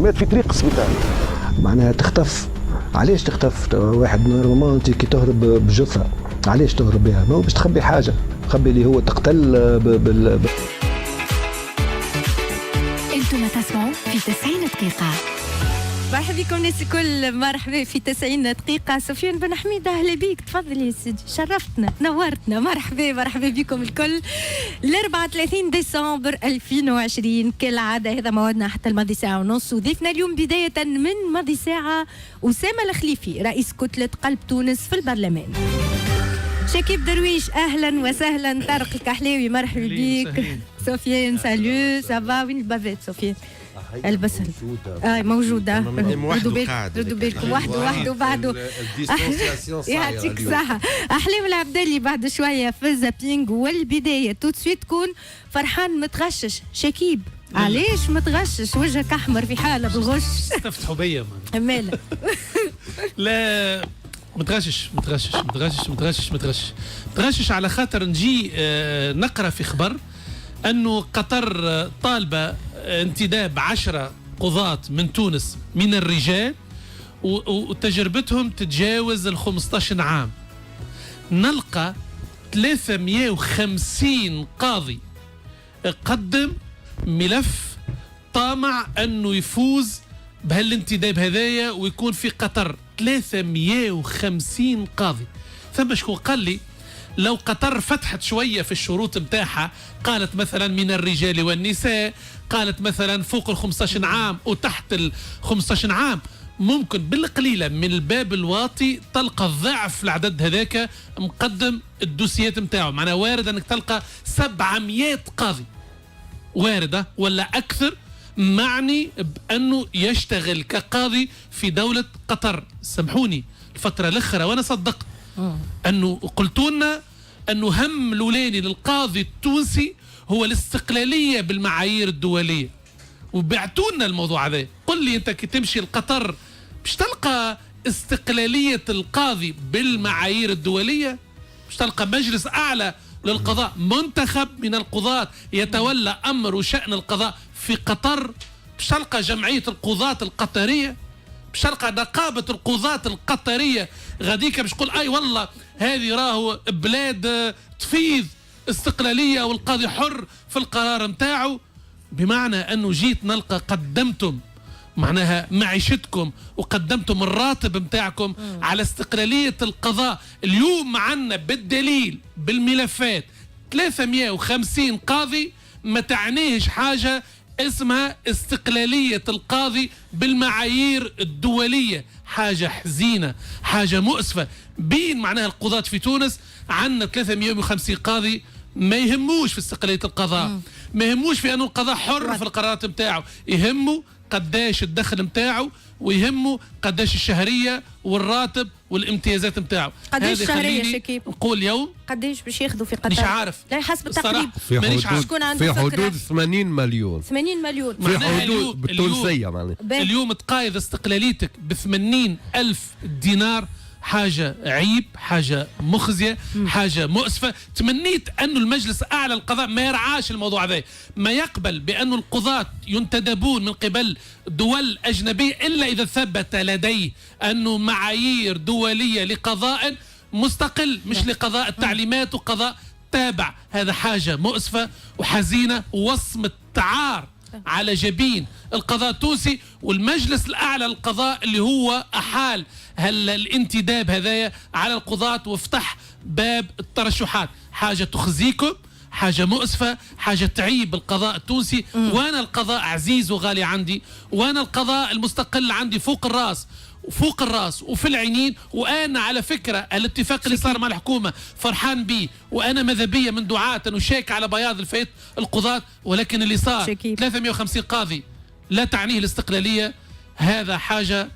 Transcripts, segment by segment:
مات في طريق السبيطار. معناها تختف. علاش تختف؟ واحد نورمالمون انت كي تهرب بجثه علاش تهرب بها؟ ما هو باش تخبي حاجه، تخبي اللي هو تقتل انتم تسمعوا في 90 دقيقة. مرحبا بكم الناس الكل، مرحبا في 90 دقيقة. سفيان بن حميد أهلا بيك، تفضل يا سيدي، شرفتنا نورتنا. مرحبا بكم الكل. ال 34 ديسمبر 2020 كالعادة هذا موعدنا حتى الماضي ساعة ونص، وضيفنا اليوم بداية من ماضي ساعة أسامة الخليفي رئيس كتلة قلب تونس في البرلمان. شكيب درويش اهلا وسهلا. طارق الكحلاوي مرحبا بك. سفيان سالو سافا، وين البافيت سفيان؟ البسل موجودة. ردوا بالكم وحده بعده. يعطيك الصحة. أحلام العبدالي بعد شوية في الزابينج، والبداية تو سويت تكون فرحان متغشش. شكيب علاش متغشش؟ وجهك أحمر في حالة بالغش. استفتحوا بيا مالا. لا متغشش على خاطر نجي نقرأ في خبر أنه قطر طالبة انتداب 10 قضاة من تونس من الرجال وتجربتهم تتجاوز 15 عام. نلقى 350 قاضي قدم ملف طامع أنه يفوز بهالانتداب هذايا ويكون في قطر 350 قاضي. ثم شكون قال لي لو قطر فتحت شوية في الشروط متاعها، قالت مثلا من الرجال والنساء، قالت مثلا فوق 15 عام وتحت 15 عام، ممكن بالقليلة من الباب الواطي تلقى ضعف العدد هذاك مقدم الدوسيات متاعه. معناها وارد أنك تلقى 700 قاضي، واردة ولا أكثر، معني بأنه يشتغل كقاضي في دولة قطر. سامحوني الفترة الأخرى وأنا صدقت أنه قلتوا لنا أنه هم الأولاني للقاضي التونسي هو الاستقلالية بالمعايير الدولية، وبعتونا الموضوع هذا. قل لي أنت كي تمشي لقطر مش تلقى استقلالية القاضي بالمعايير الدولية؟ مش تلقى مجلس أعلى للقضاء منتخب من القضاة يتولى أمر وشأن القضاء في قطر؟ مش تلقى جمعية القضاة القطرية؟ مش تلقى نقابة القضاة القطرية غاديك مش تقول أي والله هذه راهو بلاد تفيذ استقلالية والقاضي حر في القرار متاعه؟ بمعنى أنه جيت نلقى قدمتم معناها معيشتكم وقدمتم الراتب متاعكم على استقلالية القضاء. اليوم معنا بالدليل بالملفات 350 قاضي ما تعنيهش حاجة اسمها استقلالية القاضي بالمعايير الدولية. حاجة حزينة، حاجة مؤسفة. بين معناها القضاة في تونس عندنا 350 قاضي ما يهموش في استقلالية القضاء، ما يهموش في أنه القضاء حر في القرارات متاعه، يهمه قداش الدخل متاعه ويهمه قداش الشهرية والراتب والامتيازات متاعه. قداش الشهرية شكيب؟ نقول اليوم قداش باش ياخذوا في قطر؟ مش عارف، لا حسب التقريب في حدود 80 مليون. 80 مليون في حدود بالتونسية. معناها اليوم تقايض استقلاليتك ب80 ألف دينار. حاجة عيب، حاجة مخزية، حاجة مؤسفة. تمنيت أن المجلس أعلى القضاء ما يرعاش الموضوع هذا، ما يقبل بأن القضاة ينتدبون من قبل دول أجنبية إلا إذا ثبت لديه أنه معايير دولية لقضاء مستقل، مش لقضاء التعليمات وقضاء تابع. هذا حاجة مؤسفة وحزينة ووصمة عار على جبين القضاء التونسي والمجلس الأعلى للقضاء اللي هو أحال الانتداب هذايا على القضاة وافتح باب الترشحات. حاجة تخزيكم، حاجة مؤسفة، حاجة تعيب القضاء التونسي. وأنا القضاء عزيز وغالي عندي، وأنا القضاء المستقل عندي فوق الراس وفي العينين. وأنا على فكرة الاتفاق اللي صار مع الحكومة فرحان به، وأنا ماذا بيا من دعاة وشاك على بياض الفيت القضاة، ولكن اللي صار 350 قاضي لا تعنيه الاستقلالية. هذا حاجة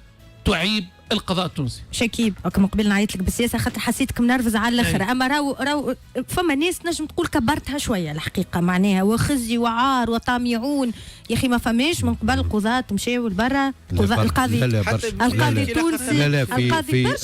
تعيب القضاء التونسي. شكيب من قبل نعيط لك بالسياسه خاطر حسيتك منرفز على الاخر، اما راو فما ناس نجم تقول كبرتها شويه الحقيقه، معناها وخزي وعار وطامعون يا اخي، ما فماش من قبل قضاة مشاو لبرا، القاضي التونسي، لا القاضي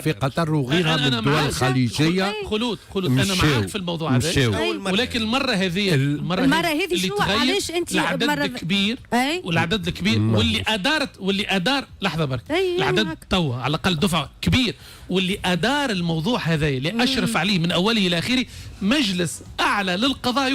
في قطر وغيرها من الدول الخليجيه. خلود انا معاك في الموضوع هذا، ولكن المره هذه شنو علاش انت العدد الكبير والعدد الكبير واللي ادار لحظه برك، العدد توا على الاقل دفعه كبير، واللي ادار الموضوع هذا اللي اشرف عليه من اوله الى اخره مجلس اعلى للقضاء.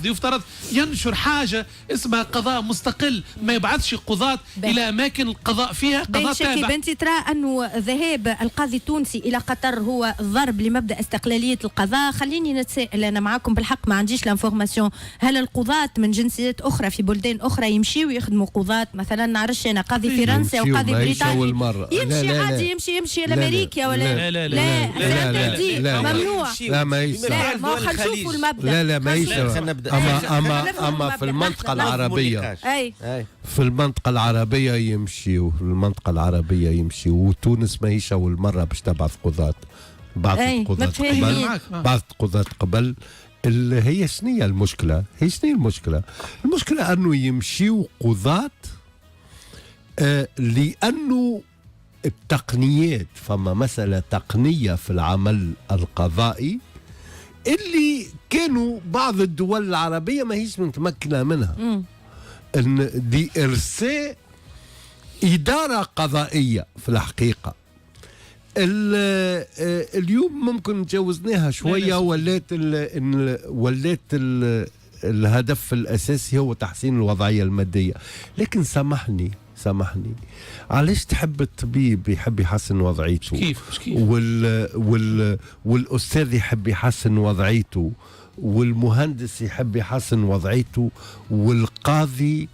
يفترض ينشر حاجه اسمها قضاء مستقل، ما يبعثش قضاة الى اماكن القضاء فيها قضاء تابع. انت ترى انه ذهاب القاضي التونسي الى قطر هو ضرب لمبدا استقلاليه القضاء؟ خليني نتساءل انا معاكم بالحق، ما عنديش لانفورماسيون، هل القضاة من جنسيات اخرى في بلدان اخرى يمشيوا يخدموا قضاة مثلا نعرفش انا قاضي فرنسي او قاضي بريطاني يمشي عادي يمشي لامريكا ولا لا ممنوع؟ لا ما ما خلينا نشوفوا المبدا. لا ما اما في المنطقه العربيه في المنطقه العربيه يمشي، وتونس ماهيش اول مره باش تبعث قضاة، بعثت قضاة قبل. هي شنية المشكله؟ المشكله انه يمشيوا قضاة لانه التقنيات، فما مسألة تقنية في العمل القضائي اللي كانوا بعض الدول العربية ما هيش متمكنة منها، ان دي ارساء إدارة قضائية في الحقيقة. اليوم ممكن نتجاوزناها شوية، ولات الهدف الأساسي هو تحسين الوضعية المادية. لكن سامحني علاش تحب الطبيب يحب يحسن وضعيته؟ كيف؟ والأستاذ يحب يحسن وضعيته، والمهندس يحب يحسن وضعيته، والقاضي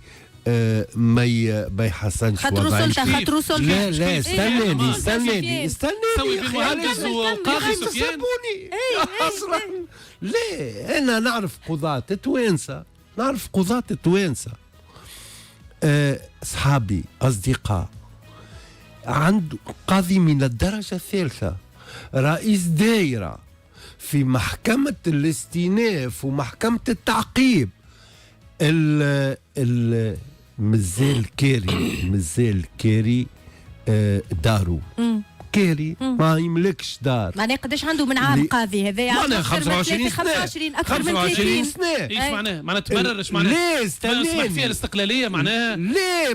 ما يحسنش وضعيته. خاطرو سلطة لا استناني سوي بمهندس وقاضي سفيان. لا أنا نعرف قضاة توانسة، أصحابي أصدقاء، عنده قاضي من الدرجة الثالثة، رئيس دائرة في محكمة الاستئناف ومحكمة التعقيب. مازال كاري دارو كاري ما يملكش دار. معناه قداش عنده من عام قاضي هذا؟ معناه 25 اكثر من 30 سنه. ايش معناه؟ معناه تبرر ايش معناه؟ ليه استنى فيها الاستقلاليه معناها؟ ليه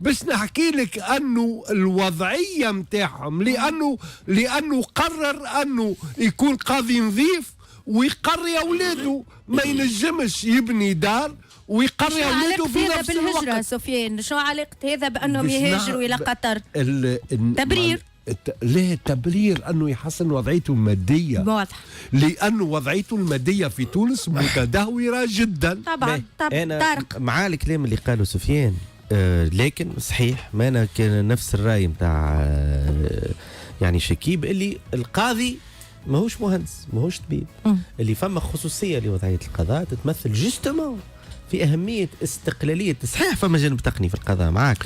باش نحكي لك انه الوضعيه نتاعهم، لانه قرر انه يكون قاضي نظيف ويقري اولاده ما ينجمش يبني دار ويقري اولاده بنفس الوقت. بالهجره سفيان، شو علاقه هذا بانهم يهاجروا الى قطر؟ تبرير؟ لا تبرير انه يحسن وضعيته الماديه، واضح، لانه وضعيته الماديه في تونس متدهوره جدا. طبعا انا مع الكلام اللي قاله سفيان، لكن صحيح ما انا كان نفس الراي نتاع يعني شكيب، اللي القاضي ماهوش مهندس ماهوش طبيب، اللي فما خصوصيه لوضعيه القضاء تتمثل جوستومون في أهمية استقلالية. صحيح فما جانب تقني في القضاء معاك،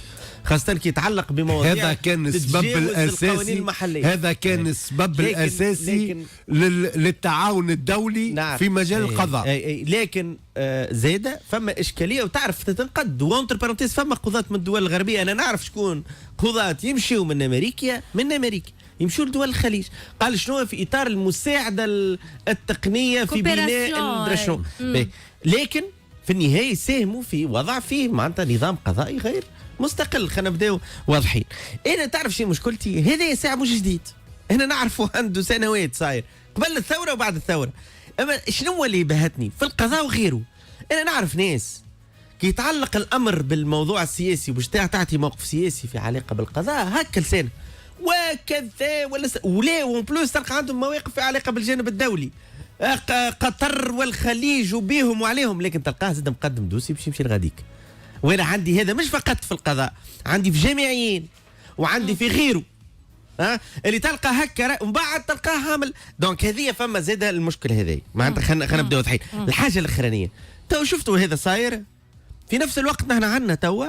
خاصة كي يتعلق بمواضيع هذا كان السبب الأساسي للتعاون الدولي في مجال القضاء. لكن زاده فما إشكالية وتعرف تتنقد وانتر بارونتيز، فما قضاة من الدول الغربية أنا نعرف شكون قضاة يمشيوا من أمريكا يمشوا لدول الخليج. قال شنو في إطار المساعدة التقنية في بناء لكن في النهاية يساهموا في وضع فيه معناتها نظام قضائي غير مستقل. خلينا نبداو واضحين. انا تعرف شي مشكلتي هذا ساعة مش جديد، انا نعرفه عنده سنوات صاير قبل الثورة وبعد الثورة. اما شنو اللي بهتني في القضاء وغيره؟ انا نعرف ناس كي يتعلق الامر بالموضوع السياسي وباش تعطي موقف سياسي في علاقة بالقضاء هكا لسانه وكذا ولا وبلوس تلقى عندهم مواقف في علاقة بالجانب الدولي، قطر والخليج وبيهم وعليهم، لكن تلقاه زاد مقدم دوسي باش يمشي لغاديك. وانا عندي هذا مش فقط في القضاء، عندي في جامعيين وعندي في غيره، اللي تلقى هكا ومن بعد تلقاه عامل. دونك هذه فما زاد المشكله هذه معناتها. خلينا نبداو واضحين. الحاجه الاخرانيه تو شفتوا هذا صاير في نفس الوقت. نحن عندنا توا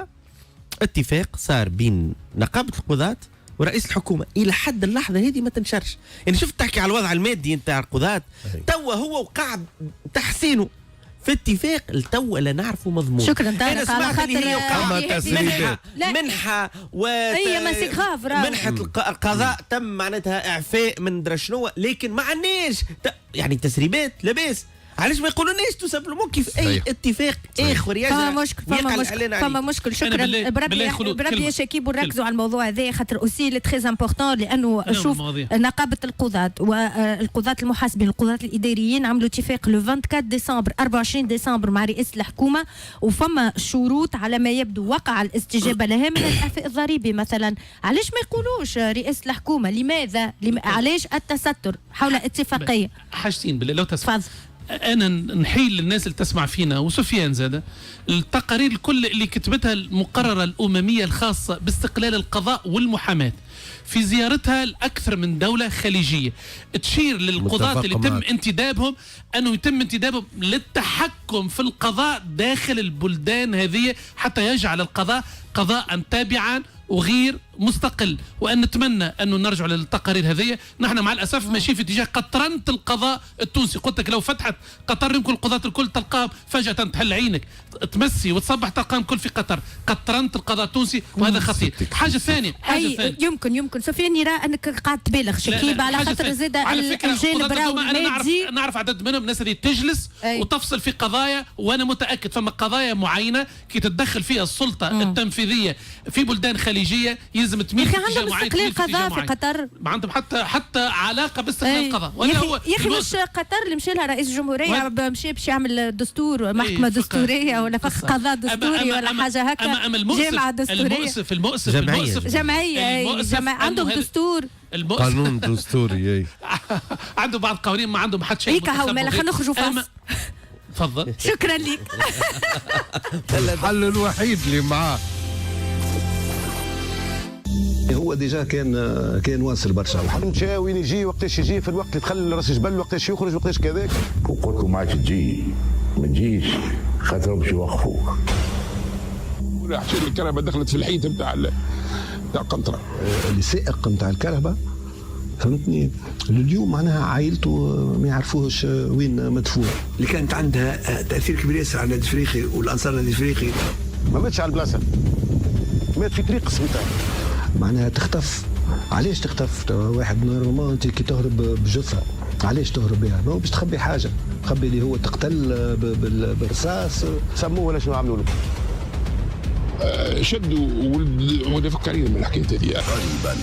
اتفاق صار بين نقابة القضاة ورئيس الحكومة إلى حد اللحظة هذه ما تنشرش. يعني شفت تحكي على الوضع المادي نتاع القضاة توا هو وقع تحسينه في اتفاق التو لا نعرفه مضمون. شكرا انا سمعت اللي هي وقعت منحة هي ماسي غاف منحة القضاء تم معناتها اعفاء من درا شنو، لكن ما عندناش يعني تسريبات لاباس. علاش ما يقولوناش تو سامبلومون كيف اي اتفاق اخر يجرى؟ فما مشكل. شكرا بربي يا شكيب ونركزوا على الموضوع هذا خاطر اوسي لي تري امبورطون، لانه شوف نقابه القضاة والقضاة المحاسبين القضاة الاداريين عملوا اتفاق لو 24 ديسمبر 24 ديسمبر مع رئيس الحكومه، وفما شروط على ما يبدو وقع الاستجابه لها من الاعفاء الضريبي مثلا. علاش ما يقولوش رئيس الحكومه لماذا علاش التستر حول اتفاقيه؟ حاجتين بالله لو تسمع. تفضل. أنا نحيل للناس اللي تسمع فينا وسفيان زادة التقارير الكل اللي كتبتها المقررة الأممية الخاصة باستقلال القضاء والمحاماة في زيارتها لأكثر من دولة خليجية تشير للقضاة اللي يتم انتدابهم أنه يتم انتدابهم للتحكم في القضاء داخل البلدان هذه حتى يجعل القضاء قضاء تابعا وغير مستقل. وأن نتمنى أنه نرجع للتقارير هذه. نحن مع الأسف ماشيين في اتجاه قطرنة القضاء التونسي. قلت لك لو فتحت قطر يمكن القضاة الكل تلقاهم فجأة تحل عينك تمسي وتصبح تلقاهم الكل في قطر. قطرنة القضاء التونسي وهذا خطير. حاجة ثانية يمكن سفيان يرى أنك قاعد تبالغ شكيب على خاطر زاد الجانب راهو المادي. أنا نعرف عدد منهم الناس اللي تجلس وتفصل في قضايا، وأنا متأكد فما قضايا معينة كي تتدخل فيها السلطة التنفيذية في بلدان خليجية يلزم تميل في عندهم استقلال قضاء في قطر، ما عندهم حتى علاقة باستقلال القضاء. يا أخي مش قطر اللي مشى لها رئيس الجمهورية مشى باش يعمل دستور محكمة دستورية ولا فخ قضاء دستوري ولا حاجة هكا جامعة دستورية جمعية عندهم دستور قانون دستوري عنده بعض القوانين ما عندهم حد شيء. هيك هو خلينا نخرجوا فاصل. تفضل. شكرا لك. الحل الوحيد اللي معاه هو ديجا كان واصل برشا. مشى وين يجي وقتاش يجي في الوقت اللي دخل راس جبل وقتاش يخرج وقتاش كذاك. وقلت لكم ما عادش تجي ما تجيش خاطر باش يوقفوك. حكيت الكهرباء دخلت في الحيط نتاع قنطره. اللي سائق نتاع الكهرباء فهمتني اليوم معناها عائلته ما يعرفوش وين مدفون. اللي كانت عندها تاثير كبير ياسر على النادي الافريقي والانصار النادي الافريقي ما ماتش على البلاصه، مات في طريق السبيطار. معناها تختف. علاش تختف؟ واحد نورمالمون انت كي تهرب بجثه علاش تهرب بها؟ ما هو باش تخبي حاجه، تخبي اللي هو تقتل بالرصاص. سموه ولا شنو عملوا له؟ شدوا ولد فكرين من الحكايه هذه. قريبا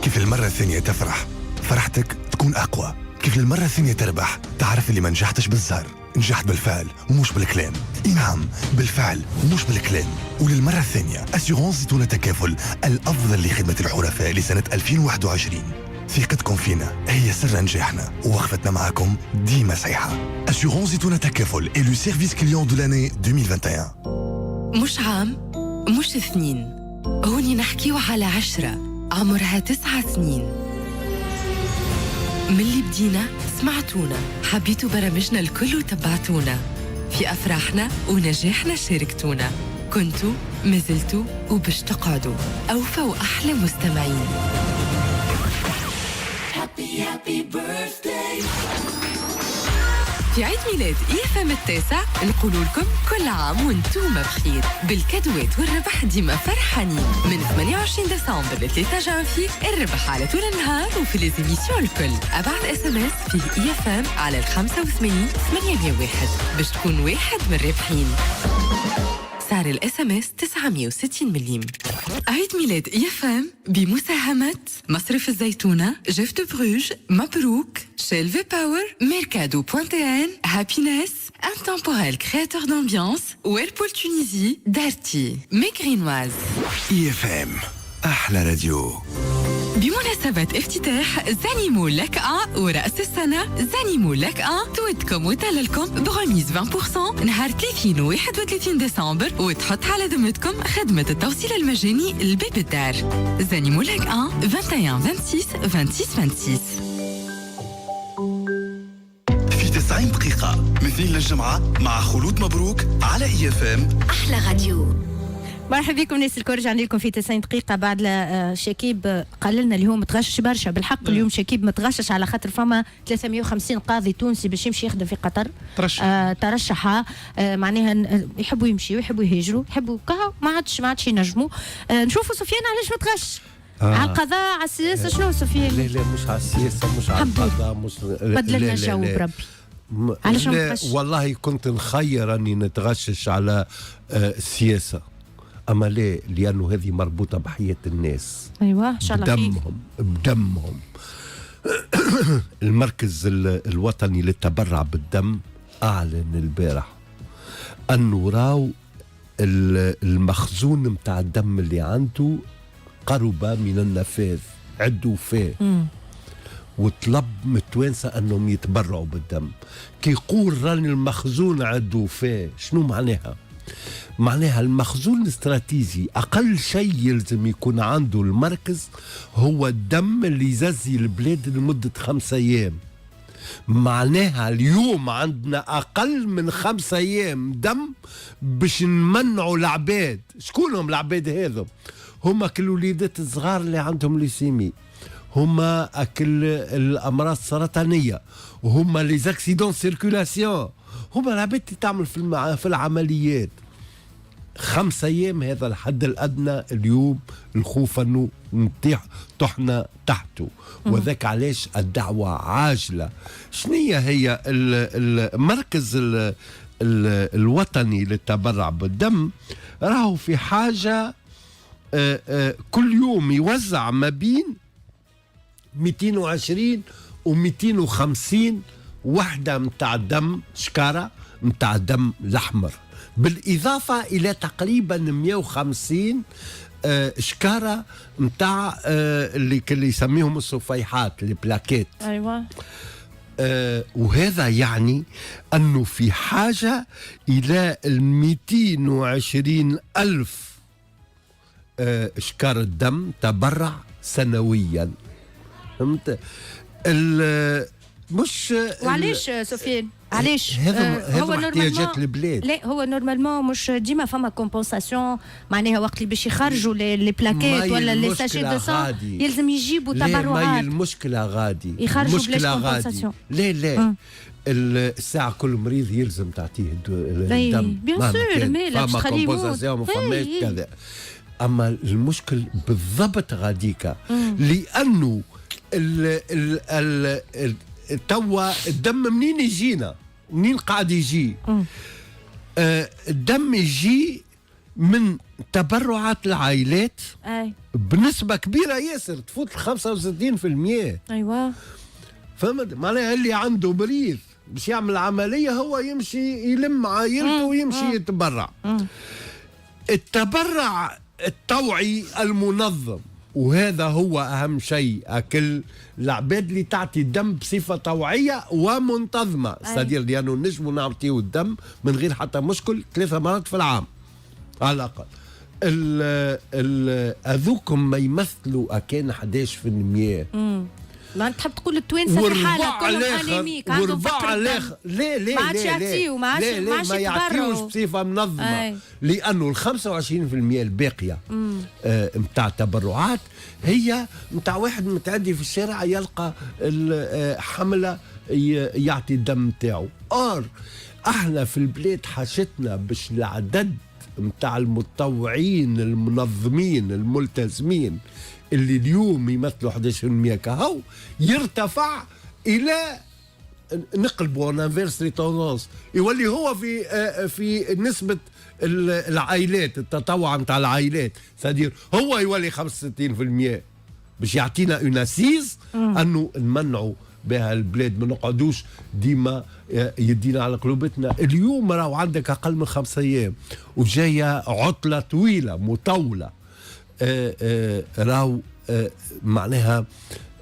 كيف المره الثانيه تفرح فرحتك تكون اقوى. كيف المره الثانيه تربح تعرف اللي ما نجحتش بالزهر، نجحت بالفعل ومش بالكلام. نعم بالفعل ومش بالكلام. وللمره الثانيه اسيغونس زيتونه تكافل الافضل لخدمه الحرفاء لسنه 2021. ثقتكم فينا هي سر نجاحنا ووقفتنا معكم ديما صحيحه. اسيغونس زيتونه تكافل et le service client de l'année 2021. مش عام مش 2 هوني نحكيو على 10 عمرها 9 سنين. من اللي بدينا سمعتونا، حبيتوا برامجنا الكل وتبعتونا، في أفراحنا ونجاحنا شاركتونا، كنتوا مازلتوا وباش تقعدوا أوفى وأحلى مستمعين. Happy birthday. في عيد ميلاد إيفام 9 نقول لكم كل عام وانتم بخير بالكادوات والربح ديما فرحانين. من 28 ديسمبر ل 3 جانفي الربح على طول النهار وفي ليزيميسيون الكل. ابعت SMS فيه إيفام على 85 801 باش تكون واحد من الرابحين. سعر الSMS 960 مليم. عيد ميلاد إيفام بمساهمة مصرف الزيتونة، جيف دو بروج، مبروك، شيل في باور، ميركادو بوانتيان، هابينس، انتمبورال كرياتور d'ambiance، ويربول تونيزي، دارتي، ميغرينواز. إيفام أحلى راديو. بمناسبة افتتاح زانيمو لك ورأس السنة زانيمو لك تودكم وتللكم بغميز 20% نهار 30 و 31 ديسمبر وتحط على ذمتكم خدمة التوصيل المجاني لباب الدار. زانيمو لك 21 26 26 26. في 90 دقيقة مثل الجمعة مع خلود مبروك على إيفام أحلى راديو. مرحبا بكم ناس الكل. رجعنا لكم في 90 دقيقة بعد شكيب قال لنا اليوم متغشش برشا بالحق. اليوم شكيب متغشش على خاطر فما 350 قاضي تونسي باش يمشي يخدم في قطر. ترشح معناها يحبوا يمشيوا يحبوا يهاجروا يحبوا كهو ما عادش ينجموا. نشوفوا سفيان علاش متغش على القضاء على السياسة. شنو سفيان؟ لا مش على السياسة مش على القضاء مش بدلنا الجو بربي. علاش متغش؟ والله كنت نخير اني نتغشش على السياسة، أما لا، لأنه هذه مربوطة بحياة الناس. أيوة إن شاء الله بدمهم. المركز الوطني للتبرع بالدم أعلن البارح أنه راو المخزون متاع الدم اللي عنده قرب من النفاذ، عدوا فيه وطلب من التوانسة أنهم يتبرعوا بالدم. كي يقول راني المخزون عدوا فيه، شنو معناها؟ معناها المخزون الاستراتيجي أقل شيء يلزم يكون عنده المركز هو الدم اللي يززي البلاد لمدة 5 أيام. معناها اليوم عندنا أقل من 5 أيام دم باش نمنعوا العباد. شكونهم العباد هذا؟ هما كل الوليدات الصغار اللي عندهم ليسيمي، هما كل الأمراض السرطانية، وهما لي زاكسيدون سيركولاسيون، هما العباد اللي تعمل في العمليات. 5 أيام هذا الحد الأدنى. اليوم الخوف أنه طحنا تحته، وذاك علاش الدعوة عاجلة. شنية هي المركز الوطني للتبرع بالدم؟ راهو في حاجة كل يوم يوزع ما بين 220 و 250 وحدة متاع الدم شكارة متاع الدم الأحمر، بالإضافة إلى تقريبا 150 شكارة متاع اللي يسميهم الصفيحات البلاكيت. أيوة. وهذا يعني أنه في حاجة إلى 220 ألف شكارة دم تبرع سنويا. فهمت؟ مش وعلاش سفيان؟ علاش؟ هو احتياجات البلاد. لا هو نورمالمون مش ديما فما كومبونساسيون، معناها وقت اللي باش يخرجوا لي بلاكيت ولا لي ساشي دو سان يلزم يجيبوا تبرعات. ما المشكلة غادي يخرجوا بلاش كومبونساسيون. لا الساعة كل مريض يلزم تعطيه الدم. بيان سور مالك فما كومبونساسيون ما فماش كذا. أما المشكل بالضبط غاديكا لأنه توا الدم منين يجينا؟ منين قاعد يجي؟ الدم يجي من تبرعات العائلات بنسبة كبيرة ياسر تفوت 65%. أيوة. فهمت؟ معناها اللي عنده مريض باش يعمل عملية هو يمشي يلم عائلته ويمشي يتبرع. التبرع الطوعي المنظم، وهذا هو أهم شيء. أكل العباد اللي تعطي الدم بصفة طوعية ومنتظمة، صدير لأنه نجموا نعطيو الدم من غير حتى مشكل 3 مرات في العام على الأقل. أذوكم ما يمثلوا أكان 11%. ما تحب تقول التوانسه في حاله كلهم انيميك عندهم فقر الدم. لا ما عادش يعطيو ما يعطيوش بصفه منظمه. لانه ال 25% الباقيه متاع التبرعات هي متاع واحد متعدي في الشارع يلقى حمله يعطي الدم متاعو. احنا في البلاد حاجتنا باش العدد متاع المتطوعين المنظمين الملتزمين اللي اليوم يمثلوا 11% كهو يرتفع الى نقلبوا انفيرسري تونس، يولي هو في نسبه العائلات التطوع نتاع العائلات، صدير هو يولي 65% باش يعطينا اون اسيز انه نمنعوا بها البلاد، ما نقعدوش ديما يدينا على قلوبتنا. اليوم راهو عندك اقل من 5 أيام وجايه عطله طويله مطوله. راهو معناها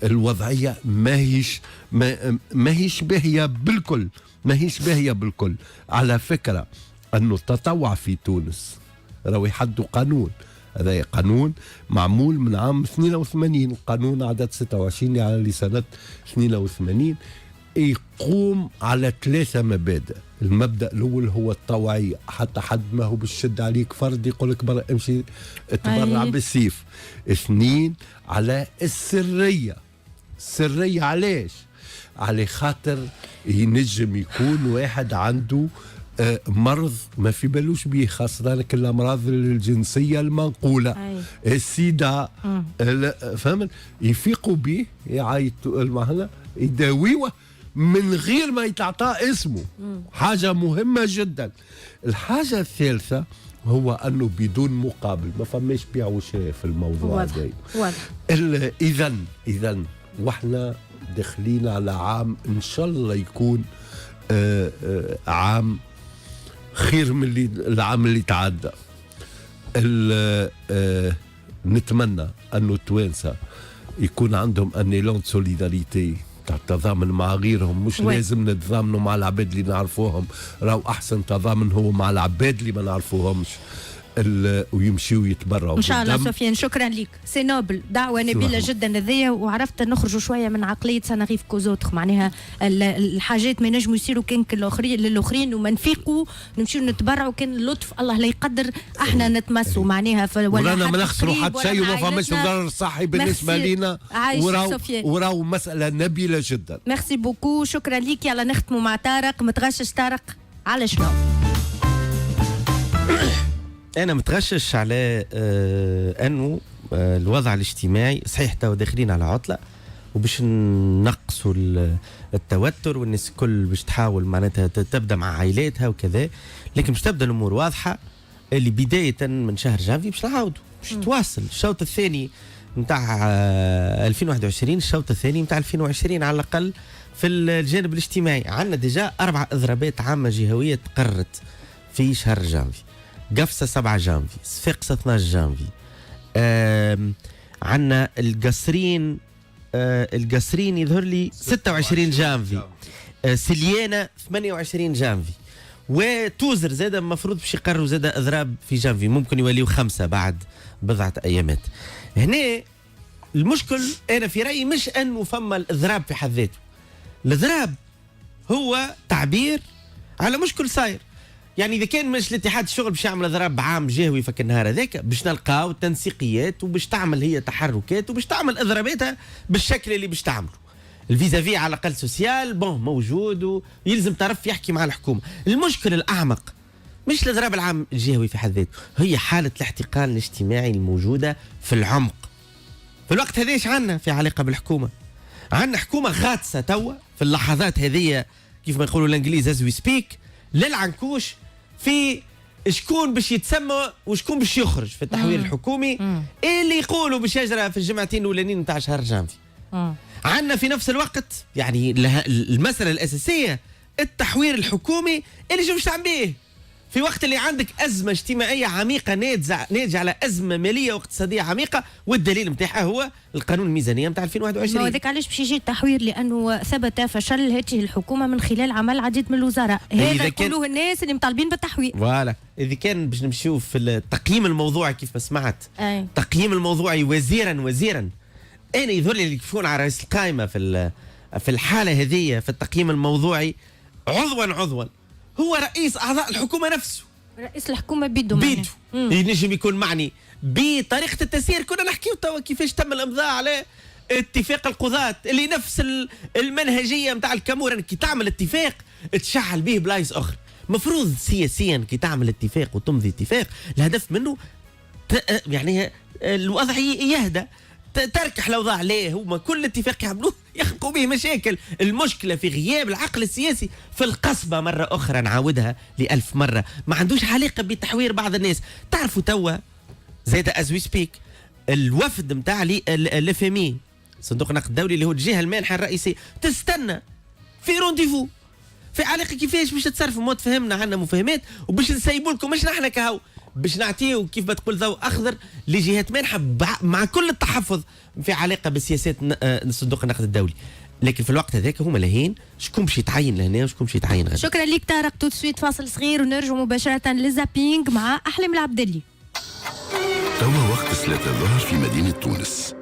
الوضعيه ماهيش باهيه بالكل، ماهيش باهيه بالكل. على فكره انه التطوع في تونس راهو يحدوا قانون، هذا قانون معمول من عام 82، قانون عدد 26 على سنه 82 يقوم على 3 مبادئ. المبدأ الأول هو الطوعية، حتى حد ما هو بالشد عليك فرد يقول لك برا امشي تبرع بالسيف. 2 على السرية. السرية علاش؟ على خاطر ينجم يكون واحد عنده مرض ما في بالوش بيه، خاصة الأمراض الجنسية المنقولة، السيدا، فهمت؟ يفيقوا به، يعيطوا معنا، يداويوه من غير ما يتعطى اسمه. حاجة مهمة جدا. الحاجة الثالثة هو أنه بدون مقابل، ما فماش بيع وشراء في الموضوع ده. إذا وإحنا داخلين على عام إن شاء الله يكون عام خير من العام اللي تعدى. نتمنى أنه التوانسة يكون عندهم أنيلون سوليداريتي تاع التضامن مع غيرهم، مش لازم نتضامنوا مع العباد اللي نعرفوهم، راهو أحسن تضامن هو مع العباد اللي ما نعرفوهمش، ويمشيوا يتبرعوا. ان شاء الله سفيان، شكرا لك، سي نوبل، دعوه نبيله جدا هذيا، وعرفت نخرجوا شويه من عقليه سنغيف كوزوتخ، معناها الحاجات ما ينجموا يصيروا كان للاخرين وما نفيقوا نمشيو نتبرعوا، كان اللطف الله لا يقدر احنا نتمسوا معناها ولا ما نخسروا حتى شيء وما فماش ضرر صحي بالنسبه لينا، وراو مساله نبيله جدا. ميرسي بوكو، شكرا لك. يلا نختموا مع طارق. متغشش طارق على شنو؟ أنا متغشش على أنه الوضع الاجتماعي صحيح تو داخلين على عطلة، وباش نقصوا التوتر، والناس الكل باش تحاول معناتها تبدا مع عائلاتها وكذا، لكن باش تبدا الأمور واضحة اللي بداية من شهر جانفي باش نعاودوا، باش تواصل الشوط الثاني نتاع 2021، الشوط الثاني نتاع 2020 على الأقل في الجانب الاجتماعي. عندنا ديجا 4 إضرابات عامة جهوية تقررت في شهر جانفي. قفصة 7 جانفي، صفاقسة 12 جانفي، عندنا القصرين يظهر لي 26 جانفي، سليانة 28 جانفي، وتوزر زاد المفروض باش يقرروا زاد اضراب في جانفي، ممكن يوليوا 5 بعد بضعة ايامات. هنا المشكل انا في رايي مش انه فما الاضراب في حد ذاته، الاضراب هو تعبير على مشكل صاير. يعني اذا كان مش الاتحاد الشغل باش يعمل اضراب عام جهوي فك النهار هذاك، باش نلقاو تنسيقيات وباش تعمل هي تحركات وباش تعمل اضراباتها بالشكل اللي باش تعمله. الفيزافي على الاقل سوسيال موجود، ويلزم طرف يحكي مع الحكومه. المشكل الاعمق مش الاضراب العام الجهوي في حد ذاته، هي حاله الاحتقان الاجتماعي الموجوده في العمق. في الوقت هذا ايش عندنا في علاقه بالحكومه؟ عندنا حكومه غاطسه توا في اللحظات هذه، كيف ما يقولوا الانجليز از وي سبيك، للعنكوش في شكون باش يتسمى وشكون باش يخرج في التحوير الحكومي اللي يقولوا باش يجرى في الجمعتين الاولانيين نتاع شهر جانفي. عندنا في نفس الوقت يعني المساله الاساسيه التحوير الحكومي اللي شو باش تعمل بيه في وقت اللي عندك ازمه اجتماعيه عميقه ناتجه على ازمه ماليه واقتصاديه عميقه، والدليل نتاعها هو القانون الميزانيه نتاع 2021. وهذاك علاش باش يجي التحوير، لانه ثبت فشل هذه الحكومه من خلال عمل عديد من الوزراء، هذا يقولوه الناس اللي مطالبين بالتحوير. فوالا، اذا كان باش نمشيو في التقييم الموضوعي كيف ما سمعت، تقييم الموضوعي وزيرا انا يظهر لي اللي يكون على رئيس القائمه في الحاله هذه في التقييم الموضوعي عضوا هو رئيس اعضاء الحكومه نفسه. رئيس الحكومه بيدو ينجم يكون معني بطريقه التسيير. كنا نحكيو توا كيفاش تم الامضاء على اتفاق القضاة اللي نفس المنهجيه نتاع الكامورة، كي تعمل اتفاق تشعل به بلايص اخرى. مفروض سياسيا كي تعمل اتفاق وتمضي اتفاق الهدف منه يعني الوضع يهدى، تركح الاوضاع. ليه هما كل اتفاق يعملوه يخلقوا به مشاكل. المشكله في غياب العقل السياسي في القصبه، مره اخرى نعاودها ل1000 مره، ما عندوش علاقه بتحوير بعض الناس. تعرفوا توا زيد از وي سبيك الوفد نتاع الاف ام اي صندوق النقد الدولي اللي هو الجهه المانحه الرئيسيه تستنى في رونديفو في علاقه كيفاش باش تتصرفوا. ما تفهمنا، عندنا مفاهمات وباش نسيبوا لكم، مش نحن كهو باش نعطيو كيف ما تقول ضوء اخضر لجهات مانحه مع كل التحفظ في علاقه بسياسات صندوق النقد الدولي. لكن في الوقت هذاك هما لاهين شكون باش يتعين لهنا وشكون باش يتعين غدا. شكرا لك طارق. تو سويت فاصل صغير ونرجع مباشره للزابينج مع احلام العبدلي. توا وقت صلاة الظهر في مدينه تونس.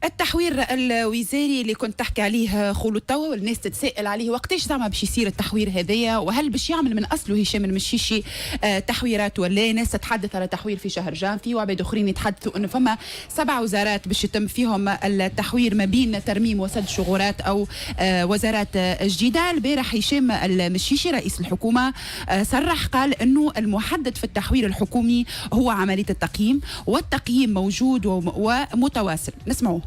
التحوير الوزاري اللي كنت تحكي عليه خلود توا والناس تتساءل عليه وقتاش زعما باش يصير التحوير هذايا، وهل باش يعمل من اصله هشام المشيشي تحويرات ولا ناس تتحدث على تحوير في شهر جانفي، وعباد اخرين يتحدثوا انه فما 7 وزارات باش يتم فيهم التحوير ما بين ترميم وسد شغورات او وزارات جديده. البارح هشام المشيشي رئيس الحكومه صرح قال انه المحدد في التحوير الحكومي هو عمليه التقييم، والتقييم موجود ومتواصل. نسمعوه.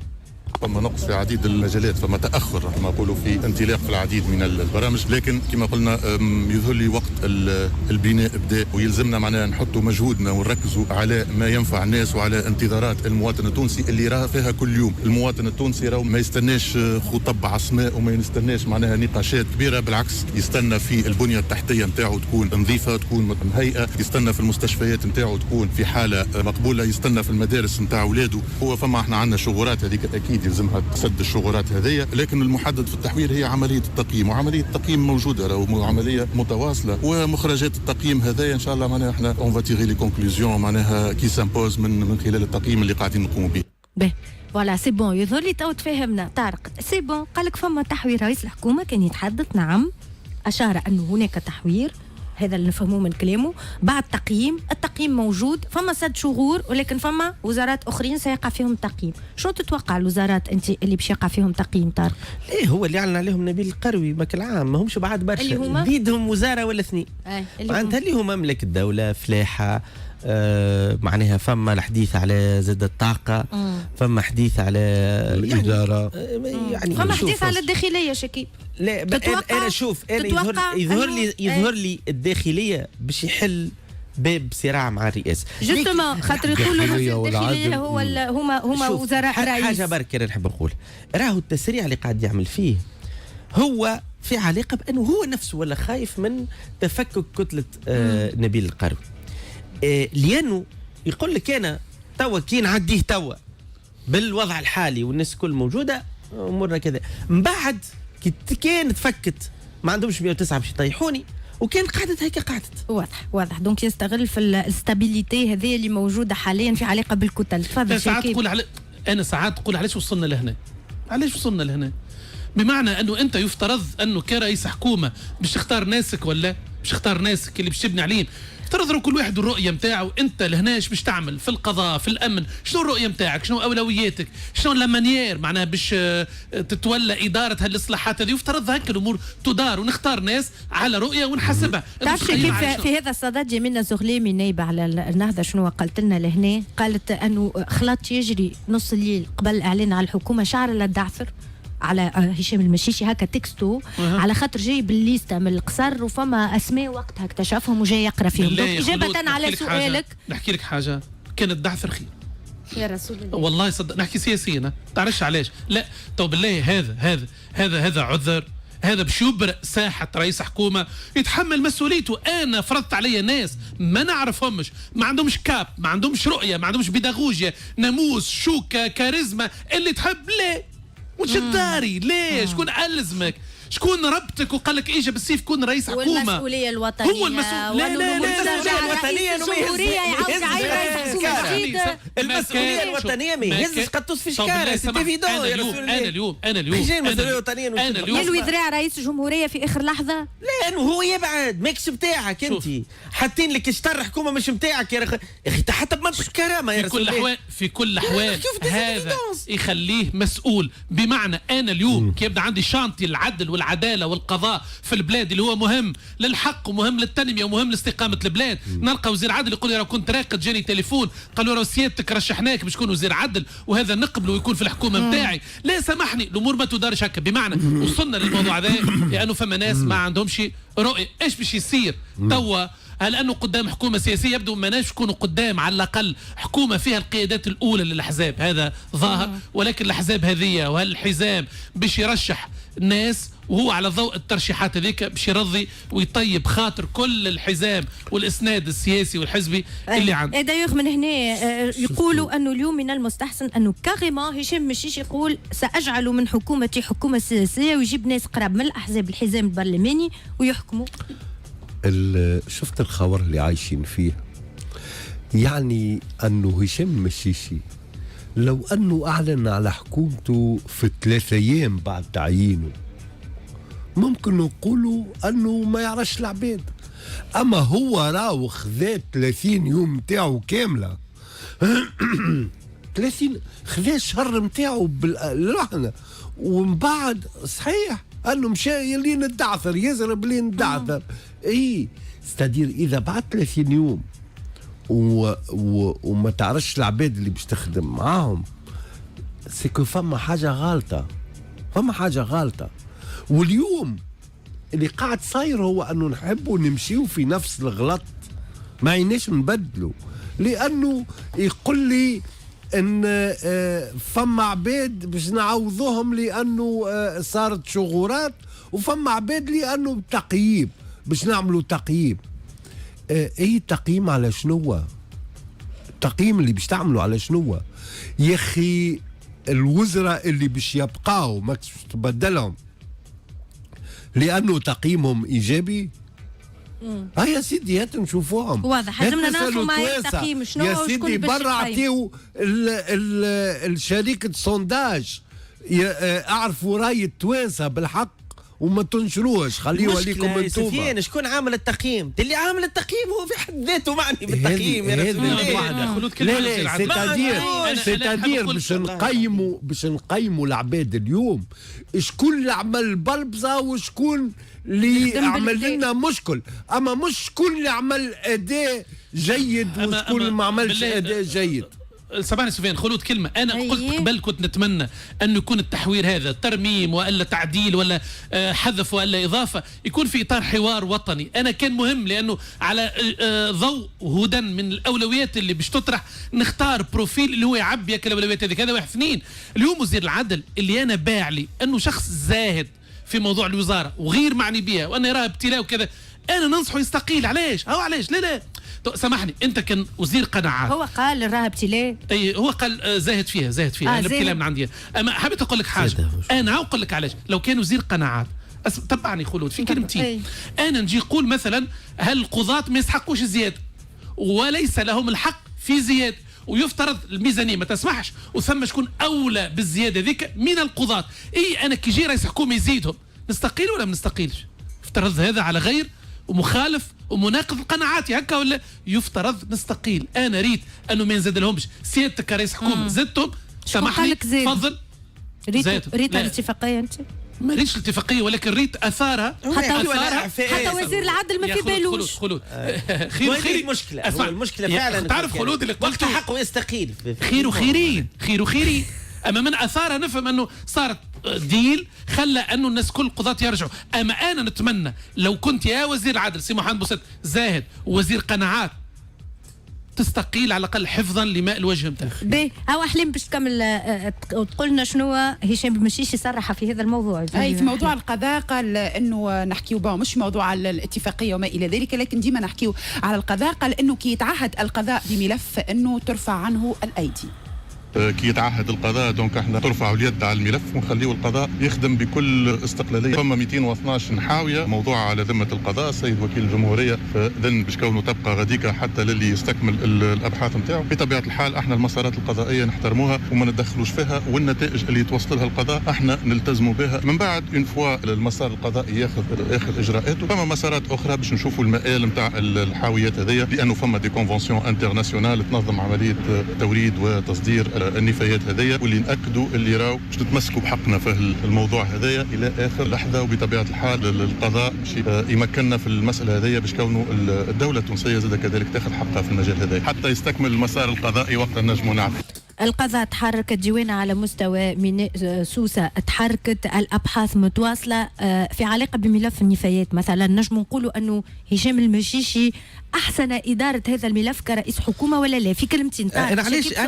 فما نقص في عديد المجالات، فما تأخر كما نقولوا في انطلاق في العديد من البرامج، لكن كما قلنا يظهر لي وقت البناء بدا، ويلزمنا معناها نحطوا مجهودنا ونركزوا على ما ينفع الناس وعلى انتظارات المواطن التونسي اللي راه فيها كل يوم. المواطن التونسي راه ما يستناش خطب عصماء وما يستناش معناها نقاشات كبيره، بالعكس يستنى في البنيه التحتيه نتاعو تكون نظيفه، تكون مهيئه، يستنى في المستشفيات نتاعو تكون في حاله مقبوله، يستنى في المدارس نتاع اولاده. هو فما احنا عندنا شغورات هذيك اكيد يلزمها تسد الشغورات هذيا، لكن المحدد في التحوير هي عمليه التقييم، وعمليه التقييم موجوده راهو عمليه متواصله، ومخرجات التقييم هذايا ان شاء الله معناها احنا اون فا تيغي لي كونكلوزيون معناها كي سامبوز من خلال التقييم اللي قاعدين نقوموا به. باهي فوالا سي بون، يظهر لي تو تفاهمنا. طارق سي بون، قال لك فما تحوير. رئيس الحكومه كان يتحدث، نعم، اشار انه هناك تحوير، هذا اللي نفهموه من كلامه. بعد تقييم، التقييم موجود، فما 6 شهور، ولكن فما وزارات اخرين سيقع فيهم تقييم. شو تتوقع الوزارات انت اللي باش يقع فيهم تقييم طارق؟ ليه هو اللي اعلن عليهم نبيل القروي بكل عام، ما همش بعد برشا، زيدهم وزاره ولا 2 معناتها اللي هم مملكه الدوله، فلاحه، معناها فما الحديث على زاد الطاقه، فما حديث على الاداره، يعني فما حديث على الداخليه. شكيب لا انا شوف، انا يظهر لي الداخليه باش يحل باب صراع مع الرئاسه جوستومون، خاطر يقولوا الداخليه هما وزراء رئيس. حاجه برك انا نحب نقول، راهو التسريع اللي قاعد يعمل فيه هو في علاقه بانه هو نفسه ولا خايف من تفكك كتله نبيل القروي، لانه يقول لك انا توا كي نعديه توا بالوضع الحالي والناس كل موجوده امورنا كذا، من بعد كان تفكت ما عندهمش 109 باش يطيحوني، وكان قعدت هيك قعدت. واضح دونك يستغل في الاستابيليتي هذه اللي موجوده حاليا في علاقه بالكتل. تفضل. ساعات تقول انا ساعات تقول علاش وصلنا لهنا؟ علاش وصلنا لهنا؟ بمعنى انه انت يفترض انه كرئيس حكومه باش تختار ناسك، ولا باش تختار ناسك اللي باش تبني عليهم. افترض كل واحد الرؤيه نتاعو، انت لهناش باش تعمل في القضاء في الامن، شنو الرؤيه نتاعك؟ شنو اولوياتك؟ شنو لامانيير معناها باش تتولى اداره هالاصلاحات هذه؟ يفترض هكا الامور تدار، ونختار ناس على رؤيه ونحسبها. تعرف كيف في هذا الصدد جميلة زغليمي نايبه على النهضه شنو قالت لنا لهنا؟ قالت انه خلاط يجري نص الليل قبل الاعلان على الحكومه شعر للدعثر على هشام المشيشي هكا تكستو، على خاطر جاي بالليسته من القصر وفما اسماء وقتها اكتشفهم وجاي يقرا فيهم. اجابه على سؤالك نحكي لك حاجه، كان الدعثر خير يا رسول الله. والله صدق نحكي سياسيا، تعرفش علاش؟ لا تو بالله هذا عذر، هذا باش يبرئ ساحه رئيس حكومه يتحمل مسؤوليته. انا فرضت عليا ناس ما نعرفهمش، ما عندهمش كاب، ما عندهمش رؤيه، ما عندهمش بيداغوجيا، ناموس، شوكه، كاريزما، اللي تحب لا وتشد داري. ليه؟ شكون ألزمك؟ شكون ربطك وقال لك اجى بالسيف كون رئيس حكومه؟ والمسؤوليه الوطنيه هو المسؤول. لا المسؤوليه الوطنيه الجمهوريه يعاود يعيد المسؤوليه الوطنيه ما يهزش قطوس في شكاره. سي ايفيدون. انا اليوم يلوي ذراع رئيس الجمهوريه في اخر لحظه، لانه هو يبعد ماكش بتاعك انت، حاطين لك شطر حكومه مش بتاعك يا اخي، حتى بمنطق الكرامه يا رسول الله. في كل الاحوال هذا يخليه مسؤول. بمعنى انا اليوم كي يبدا عندي شانتي العدل والعداله والقضاء في البلاد اللي هو مهم للحق ومهم للتنميه ومهم لاستقامه البلاد، نلقى وزير عدل يقول لي راه كنت راقد جاني تليفون قالوا راه سيادتك رشحناك باش تكون وزير عدل وهذا نقبله ويكون في الحكومه نتاعي. لا سامحني، الامور ما تدارش هكا. بمعنى وصلنا للموضوع هذا لانه فما ناس ما عندهمش رؤيه. ايش باش يصير توا؟ هل انه قدام حكومه سياسيه؟ يبدو ما ناش يكونوا قدام على الاقل حكومه فيها القيادات الاولى للاحزاب، هذا ظاهر. ولكن الاحزاب هذه وهالحزام باش يرشح الناس وهو على ضوء الترشيحات هذيك باش يرضي ويطيب خاطر كل الحزام والاسناد السياسي والحزبي اللي عنده. دايوغ من هنا يقولوا انه اليوم من المستحسن انه كاريمون هشام مشيش يقول ساجعل من حكومتي حكومه سياسيه ويجيب ناس قراب من الاحزاب الحزام البرلماني ويحكموا. شفت الخبر اللي عايشين فيه، يعني انه هشام مشيشي لو أنه أعلن على حكومته في 3 أيام بعد تعيينه ممكن نقولوا أنه ما يعرفش العباد. أما هو راو خذا 30 يوم متاعه كاملة 30 خذا الشهر متاعه بالرهنة، ومن بعد صحيح أنه مشى يلي ندعثر يزرب لي ندعثر. إيه ستادير إذا بعد 30 يوم وما تعرفش العباد اللي باش تخدم معاهم سيكو فما حاجة غالطة، فما حاجة غالطة. واليوم اللي قاعد صاير هو أنه نحبوا نمشيو في نفس الغلط، ما عيناش نبدلوا، لأنه يقول لي ان فما عباد باش نعوضوهم لانه صارت شغورات، وفما عباد لانه تقييم باش نعملوا تقييم. اي تقييم على شنو؟ التقييم اللي باش تعملوا على شنو يا اخي؟ الوزراء اللي باش يبقاو ما تبدلهم لانه تقييمهم ايجابي. يا سيدي هات نشوفوهم واضح، لازمنا نعرفوا ما التقييم شنو. يا سيدي برا عطيو الشركة سونداج اعرفوا راي التوانسة بالحق وما تنشروهش، خليوها ليكم انتوما. شكون عامل التقييم؟ اللي عامل التقييم هو في حد ذاته معني بالتقييم. يا رسول الله لا سيتادير باش نقيموا العباد اليوم شكون اللي عمل بلبزه وشكون اللي عمل لنا مشكل، اما مش شكون اللي عمل اداء جيد وشكون اللي ما عملش اداء جيد. سامحني سفيان، خلود كلمة. أنا قلت قبل كنت نتمنى أن يكون التحوير هذا ترميم ولا تعديل ولا حذف ولا إضافة، يكون في إطار حوار وطني. أنا كان مهم لأنه على ضوء هدى من الأولويات اللي باش تطرح نختار بروفيل اللي هو يعبي الأولويات هذه. هذا 1 2. اليوم وزير العدل اللي أنا باع لي أنه شخص زاهد في موضوع الوزارة وغير معني بها وأنا يراها ابتلاء وكذا، أنا ننصحه يستقيل. علاش؟ علاش؟ لا سامحني، انت كان وزير قناعات. هو قال راها ابتلاء. اي هو قال زاهد فيها الابتلاء من عندي. اما حبيت اقول لك حاجه، انا اقول لك علاش. لو كان وزير قناعات تبعني خلود في كلمتين. انا نجي نقول مثلا هل القضاة ما يستحقوش الزياده وليس لهم الحق في زياده، ويفترض الميزانيه ما تسمحش وثم شكون اولى بالزياده ذيك من القضاة. انا كي يجي رئيس حكومه يزيدهم نستقيل ولا ما نستقيلش؟ افترض هذا على غير ومخالف ومناقض قناعاتي هكا، ولا يفترض نستقيل. انا ريت انه ما نزيد لهمش. سيادتك كرئيس حكومه زدتهم، سامحني تفضل. ريت الاتفاقيه انت؟ ما ريتش الاتفاقيه ولكن ريت اثارها. حتى وزير العدل ما في بالوش. خلود خير المشكله. المشكله فعلا تعرف خلود اللي قلت حقه يستقيل. خير وخيرين اما من اثارها نفهم انه صارت ديل خلى انه الناس كل القضاة يرجعوا. اما انا نتمنى لو كنت يا وزير العدل سي محمد بوسط زاهد ووزير قناعات تستقيل على الاقل حفظا لماء الوجه نتاعك. باهي هاو احلام باش تكمل تقول لنا شنو هشام بمشيشي صرح في هذا الموضوع. في موضوع القضاء قال انه نحكيو مش موضوع الاتفاقيه وما الى ذلك، لكن ديما نحكيو على القضاء. قال انه كي يتعهد القضاء بملف انه ترفع عنه الايدي. كي يتعهد القضاء دونك احنا ترفعوا اليد على الملف ونخليوا القضاء يخدم بكل استقلاليه. فما 212 حاويه موضوع على ذمه القضاء. السيد وكيل الجمهوريه فذن باش كونه تبقى غاديكا حتى للي يستكمل الابحاث نتاعو. بطبيعه الحال احنا المسارات القضائيه نحترموها وما ندخلوش فيها، والنتائج اللي توصل لها القضاء احنا نلتزموا بها. من بعد اون فوا المسار القضائي ياخذ اجراءاته، فما مسارات اخرى باش نشوفوا المآل نتاع الحاويات هذيا، لانه فما دي كونفونسيون انترناسيونال تنظم عمليه توريد وتصدير النفايات هذيا، واللي ناكدوا اللي راهو باش نتمسكوا بحقنا في الموضوع هذايا الى اخر لحظه. وبطبيعه الحال القضاء باش يمكننا في المساله هذيا باش كونوا الدوله التونسيه زاد كذلك تاخذ حقها في المجال هذا حتى يستكمل المسار القضائي وقت نجموا نعرف. القضاء تحركت ديوانة على مستوى ميناء سوسة، تحركت الأبحاث متواصلة في علاقة بملف النفايات. مثلا نجم نقولوا أنه هشام المشيشي أحسن إدارة هذا الملف كرئيس حكومة ولا لا؟ في كلمتين. أنا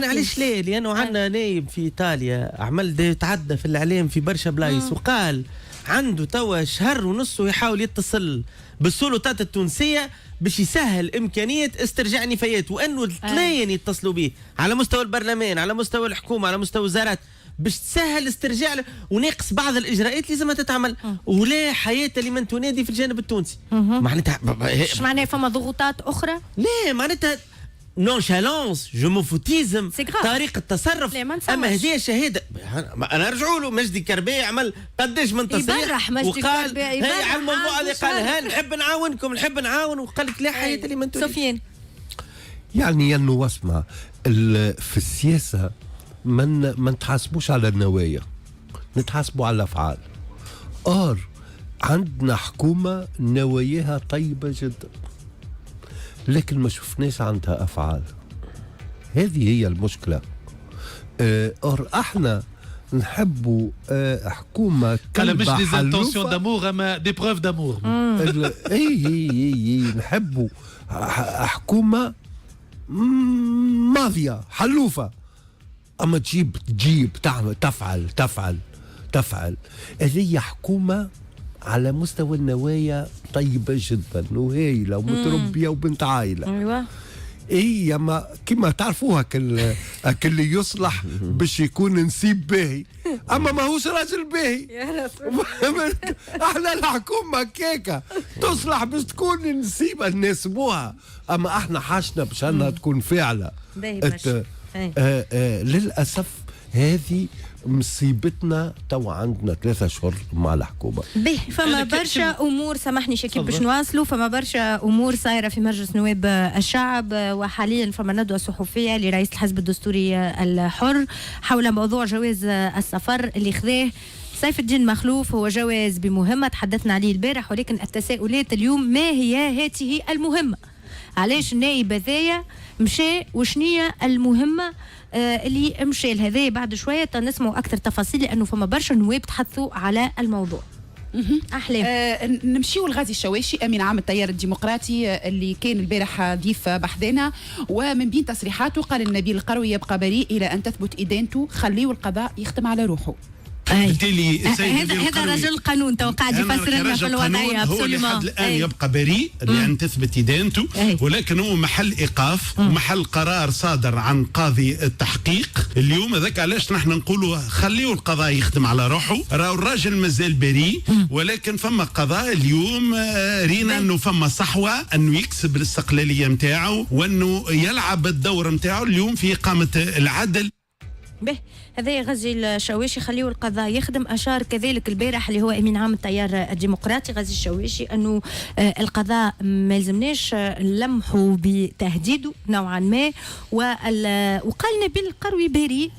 علاش ليه؟ لأنه عندنا نايب في إيطاليا عمل يتعدى في الإعلام في برشا بلايص وقال عنده توا شهر ونص ويحاول يتصل بالسلطات التونسية باش يسهل إمكانية استرجاع نفايات، وأنه الاثنين يتصلوا به على مستوى البرلمان على مستوى الحكومة على مستوى الوزارات باش تسهل استرجاع وناقص بعض الإجراءات لازم تتعمل، ولا حياة لمن تنادي في الجانب التونسي. معناتها ايش معناها؟ فما ضغوطات أخرى؟ لا معناتها نونشالونس جوموفوتيزم طريقه تصرف. اما هذه شهاده انا رجعوا له مجدي كربي عمل قداش من تصريح وقال هي على الموضوع هذا قال نحب نعاونكم نحب نعاون وقال لك لا حياه لمن تريد. سفيان يعني انه اسمع في السياسه ما نتحاسبوش على النوايا نتحاسبوا على الافعال. عندنا حكومه نواياها طيبه جدا لكن ما شفناش عندها افعال. هذه هي المشكله. احنا نحبوا حكومه كلمه مش دي زانتونسيون دامور اما دي بروف دامور. اي نحبوا حكومه ماضيه حلوفه اما تجيب تعمل تفعل. هذه حكومه على مستوى النوايا طيبه جدا وهايله ومتربيه وبنت عائله. ايوه اي ما كما تعرفوها كل يصلح باش يكون نسيب باهي اما ما هوش راجل باهي. احنا الحكومه كيكه تصلح باش تكون نسيبها نسبوها اما احنا حاجتنا باش انها تكون فعله. للاسف هذه مصيبتنا. تو عندنا 3 أشهر مع الحكومه. فما برشا امور سامحني شكيب باش نواصلوا. فما برشا امور صايره في مجلس نواب الشعب وحاليا فما ندوه صحفيه لرئيس الحزب الدستوري الحر حول موضوع جواز السفر اللي خذاه سيف الدين مخلوف. هو جواز بمهمه تحدثنا عليه البارح ولكن التساؤلات اليوم ما هي هذه المهمه؟ علاش النائب هذايا مشى وشنية المهمة اللي مشى لهذا؟ بعد شوية تنسمعوا أكثر تفاصيل لأنه فما برشا نواب تحدثوا على الموضوع. أحلام. نمشيو لغازي الشواشي أمين عام التيار الديمقراطي اللي كان البارح ضيف بحثنا ومن بين تصريحاته قال النبيل القروي يبقى بريء إلى أن تثبت إدانته خليه القضاء يختم على روحه. بالتالي هذا رجل القانون توقع يفسر لنا في الوضعيه. هو لحد الان يبقى بريء لان تثبت ادانته ولكن هو محل ايقاف ومحل قرار صادر عن قاضي التحقيق اليوم. هذاك علاش نحن نقولوا خليوا القضاء يخدم على روحه. راهو الراجل مازال بريء ولكن فما قضاء اليوم رينا انه فما صحوه انه يكسب الاستقلاليه نتاعو وانه يلعب الدور نتاعو اليوم في اقامه العدل. هذا غازي الشواشي خليه القضاء يخدم. أشار كذلك البارح اللي هو أمين عام التيار الديمقراطي غازي الشواشي أنه القضاء ما يلزمناش نلمحوا بتهديده نوعا ما وقال نبيل القروي بريء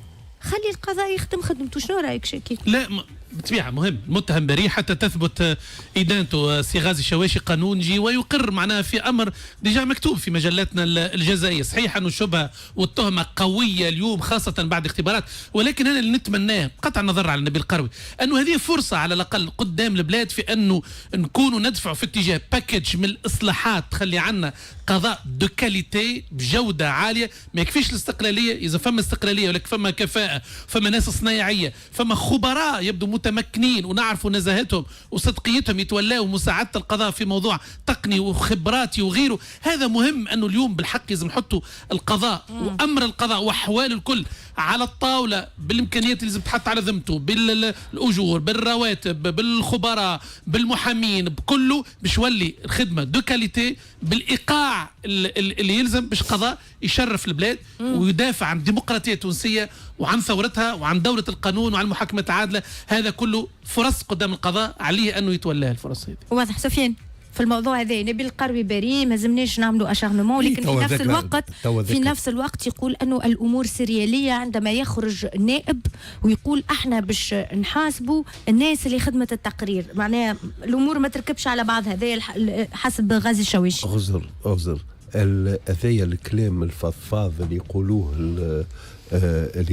خلي القضاء يخدم خدمته. شنو رأيك شاكي؟ لا بالطبيعة مهم المتهم بريء حتى تثبت إدانته. سي غازي الشواشي قانونجي ويقر معناها في أمر ديجا مكتوب في مجلاتنا الجزائية. صحيح أنه الشبهة والتهمة قوية اليوم خاصة بعد اختبارات ولكن أنا اللي نتمناه قطع النظر على النبيل القروي أنه هذه فرصة على الأقل قدام البلاد في أنه نكونوا ندفعوا في اتجاه باكج من الإصلاحات تخلي عنا قضاء دو كاليتي بجودة عالية. ما يكفيش الاستقلالية إذا فما استقلالية ولكن فما كفاءة فما ناس صنايعية فما خبراء يبدو متمكنين ونعرفوا نزاهتهم وصدقيتهم يتولاوا مساعدة القضاء في موضوع تقني وخبراتي وغيره. هذا مهم أنه اليوم بالحق لازم نحطوا القضاء وأمر القضاء وأحوال الكل على الطاولة بالإمكانيات اللي لازم تحط على ذمته بالأجور بالرواتب بالخبراء بالمحامين بكله باش يولي الخدمة دو كاليتي بالإيقاع اللي يلزم باش قضاء يشرف البلاد ويدافع عن الديمقراطية التونسية وعن ثورتها وعن دولة القانون وعن المحاكمة العادلة. هذا كله فرص قدام القضاء عليه أنه يتولاها الفرص هذه. واضح. سفيان في الموضوع هذا نبيل القروي بريء ما زمناش نعملوا اشارمون ولكن في نفس الوقت يقول انه الامور سرياليه عندما يخرج نائب ويقول احنا باش نحاسبوا الناس اللي خدمت التقرير. معناها الامور ما تركبش على بعض. هذا حسب غازي الشواشي. اغزر هذايا الكلام الفضفاض اللي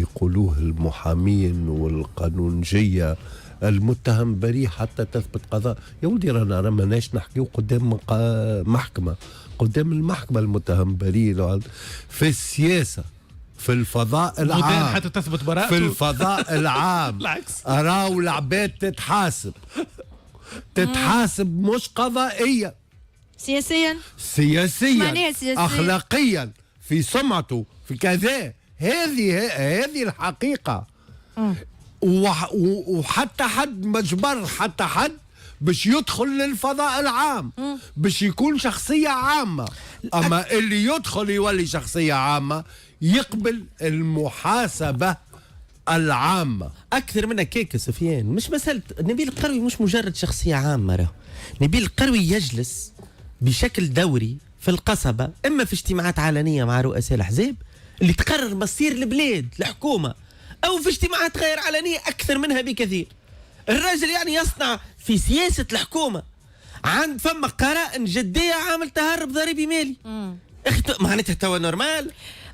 يقولوه المحامين والقانونجيه المتهم بريء حتى تثبت قضاء. يا ودي رانا ماناش نحكيو قدام محكمة قدام المحكمة المتهم بريء في السياسة في الفضاء العام حتى تثبت براءته في الفضاء العام راهو العباد تتحاسب مش قضائيا سياسيا أخلاقيا في سمعته في كذا. هذه الحقيقة. وحتى حد مجبر حتى حد باش يدخل للفضاء العام، باش يكون شخصية عامة. أما اللي يدخل يولي شخصية عامة يقبل المحاسبة العامة. أكثر من هيك سفيان، مش مسألة نبيل القروي مش مجرد شخصية عامة، راه نبيل القروي يجلس بشكل دوري في القصبة، إما في اجتماعات علنية مع رؤساء الأحزاب اللي تقرر مصير البلاد الحكومة، أو في اجتماعات غير علنية أكثر منها بكثير. الراجل يعني يصنع في سياسة الحكومة عند فما قرائن جدية عامل تهرب ضريبي مالي. معناتها توا نورمال.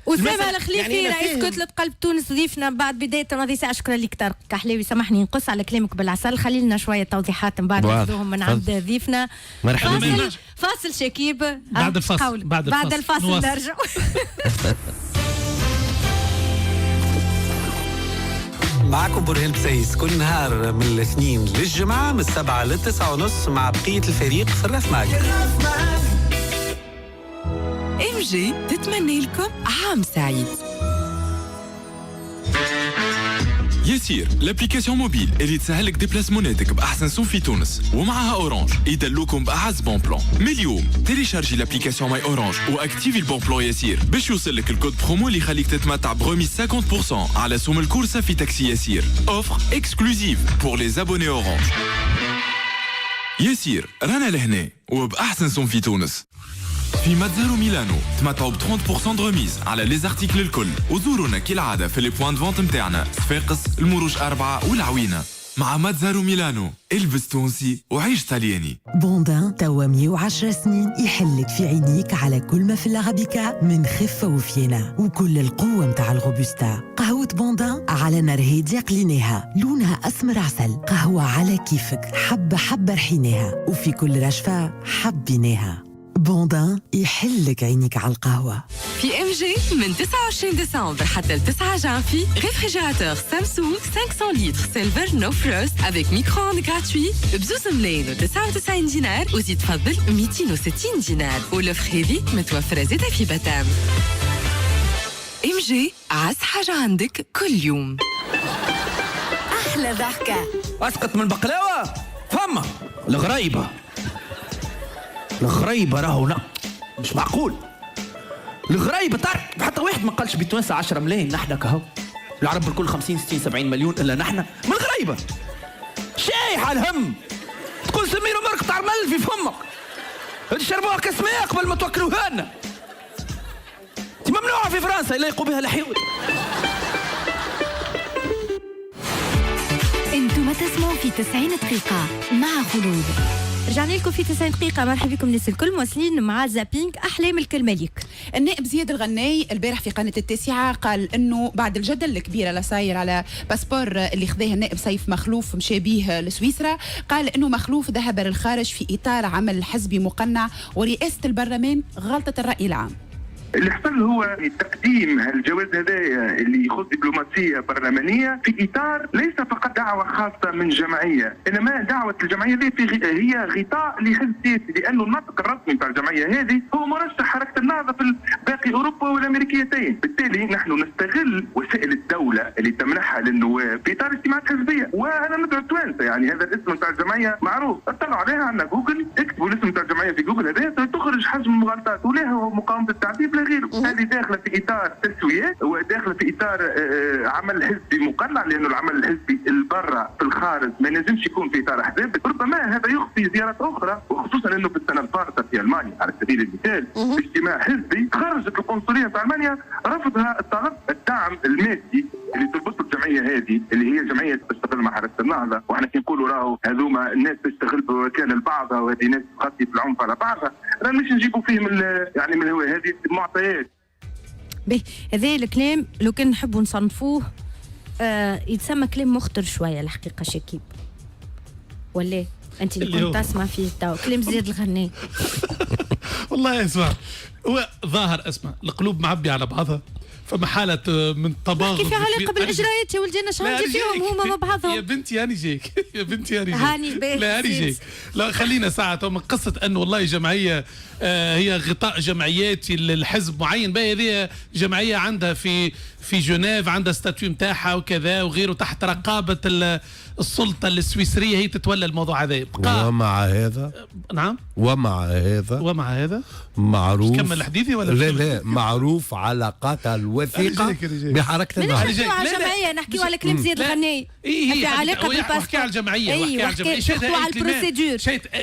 أسامة الخليفي يعني رئيس كتلة قلب تونس ضيفنا بعد بداية هذه الساعة. شكرا لك طارق كحلاوي، سامحني نقص على كلامك بالعسل، خلي لنا شوية توضيحات من بعد ناخذوهم من عند ضيفنا. مرحبا. فاصل شكيب بعد الفاصل. بعد الفاصل نرجع. معكم برهان بسيس كل نهار من الاثنين للجمعة من 7 ل 9:30 مع بقية الفريق في الرفماج. MG تتمنى لكم عام سعيد. يسير لابليكاسيون موبيل اللي تسهلك ديبلاسموناتك باحسن سوم في تونس، ومعها اورانج يدلوكم باعز بون بلان. من اليوم تيليشارجي لابليكاسيون ماي اورانج واكتيفي البون بلان يسير باش يوصلك الكود برومو اللي يخليك تتمتع بريميز 50% على سوم الكورسه في تاكسي يسير. اوفر اكسكلوزيف بور لي زابوني اورانج. يسير رانا لهنا وباحسن سوم في تونس. في ماتزارو ميلانو تمتعوا ب 30% ريميز على لي زارتيكل الكل، وزورونا كالعادة في لي بوان دو فونت نتاعنا صفاقس، المروج 4 والعوينة. مع ماتزارو ميلانو البس تونسي وعيش طلياني. بوندان توا 110 سنين يحلك في عينيك على كل ما في الارابيكا من خفة وفينا وكل القوة متاع الروبوستا. قهوة بوندان على نار هادي قليناها، لونها أسمر عسل، قهوة على كيفك، حبة حبة رحيناها، وفي كل رشفة حبيناها. بوندان يحلك عينيك على القهوة. في MG من 29 ديسمبر حتى 9 جانفي ريفريجيراتور سامسونج 500 لتر سيلفر نو فروست افيك ميكرو-اوند غراتوي بزوز ملايين و99 دينار، وزيد تفضل 260 دينار، والوفر هذه متوفرة زيادة في بتام. MG عز حاجة عندك كل يوم. أحلى ضحكة أسقط من البقلاوة فما الغريبة راهو مش معقول. الغريبة تعرف حتى واحد ما قالش بتونسة 10 ملايين، نحن كهو العرب الكل 50 60 70 مليون إلا نحن من الغريبة. شايح على الهم تقول سمير ومرك تعمل في فمك تشربوها كسماء قبل ما توكلوها لنا. ممنوعة في فرنسا يلايقوا بها الحيوان. انتم تسمعوا في 90 دقيقة مع خلود. رجعنا لكم في 90 دقيقة، مرحبا بكم الناس الكل، مواصلين مع زابينغ أحلام الكل ليك. النائب زياد الغناي البارح في قناة التاسعة قال إنه بعد الجدل الكبير اللي صاير على باسبور اللي خذاه النائب سيف مخلوف مشى بيه لسويسرا، قال إنه مخلوف ذهب للخارج في إطار عمل حزبي مقنع ورئاسة البرلمان غلطة الرأي العام. اللي حصل هو تقديم الجواز هدايا اللي يخص دبلوماسيه برلمانيه في اطار ليس فقط دعوه خاصه من جمعيه، انما دعوه الجمعيه هي غطاء لحزب سياسي، لانه الناطق الرسمي بتاع الجمعيه هذه هو مرشح حركه النهضه في باقي اوروبا والامريكيتين. بالتالي نحن نستغل وسائل الدوله اللي تمنحها للنواب في اطار اجتماعات حزبيه، وانا ندعو التوانسه يعني هذا الاسم بتاع الجمعيه معروف، اطلعوا عليها عندنا جوجل، اكتبوا الاسم بتاع الجمعيه في جوجل هذا تخرج حجم المغالطات ولها مقاومه التعذيب غيره. هذه داخله في اطار تسويات وداخله في اطار عمل حزبي مقنع، لانه العمل الحزبي البرة في الخارج ما ينجمش يكون في اطار احزاب. ربما هذا يخفي زيارات اخرى، وخصوصا انه في السنه الفارطه في المانيا على سبيل المثال في اجتماع حزبي خرجت القنصليه في المانيا رفضها الطلب الدعم المادي اللي تربط الجمعيه هذه اللي هي جمعيه تشتغل مع حركه النهضه، واحنا كي نقولوا راهو هذوما الناس تشتغل بوكاله لبعضها وهذه ناس تغطي في العنف على بعضها، راه مش نجيبوا فيه من يعني من هذه المعطيات. به هذا الكلام لو كان نحبوا نصنفوه يتسمى كلام مخطر شويه الحقيقه شكيب، ولا انت اللي كنت تسمع فيه تو كلام زياد الغناي. والله اسمع، هو ظاهر اسمع القلوب معبي على بعضها، فما حالة من تباغض. كيف علاقة بالإجراءات يا ولدي؟ أنا شعندي فيهم هما مع بعضهم. يا بنتي هاني جيك يا بنتي هاني باهي. لا هاني جيك. لا خلينا ساعة من قصة أنه والله جمعية هي غطاء جمعياتي للحزب معين. باهي هذه جمعية عندها في جنيف، عندها ستاتيو نتاعها وكذا وغيره تحت رقابة السلطة السويسرية، هي تتولى الموضوع هذا. ومع هذا نعم ومع هذا مش معروف كمل حديثي ولا لا معروف علاقاتها الوثيقة بحركة النهضة. نحكيو على جمعية، نحكيو على كلام زياد الغني في علاقة بالباسبور. نحكي على الجمعية،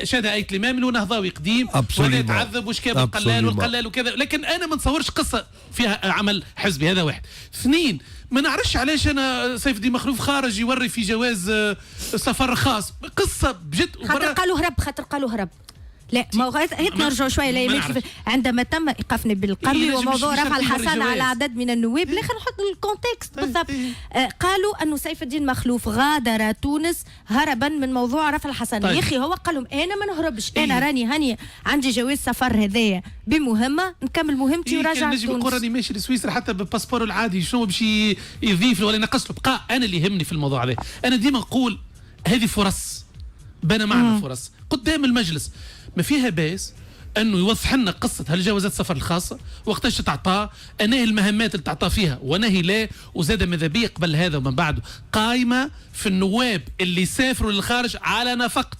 شادها أي كلمة من نهضوي قديم ولا تعذب وشكاب القلال وكذا، لكن أنا ما نتصورش قصة فيها عمل حزبي. هذا واحد. اثنين، ما نعرفش علاش انا سيف الدين مخلوف خارج يوري في جواز سفر خاص، قصه بجد. خاطر قالوا هرب لا ما هو هيك نرجعوا شويه لايامات عندما تم ايقاف نبيل القروي وموضوع رفع الحصانه على عدد من النواب. الاخر نحط الكونتكست بالضبط. قالوا انه سيف الدين مخلوف غادر تونس هربا من موضوع رفع الحصانه. يا اخي هو قال لهم انا ما نهربش، انا راني هاني عندي جواز سفر هذايا بمهمه نكمل مهمتي وراجع تونس. نجم نقول راني ماشي لسويسرا حتى بالباسبور العادي، شنو باش يضيف له ولا ينقص له؟ بقى انا اللي يهمني في الموضوع هذا. انا ديما نقول هذه فرص بنا معنا فرص قدام المجلس، ما فيها باس انه يوضح لنا قصه هالجوازات السفر الخاصه وقتاش تعطى، انهي المهمات اللي تعطى فيها ونهي لا، وزاد ماذا بيه قبل هذا ومن بعده قائمه في النواب اللي سافروا للخارج على نفقه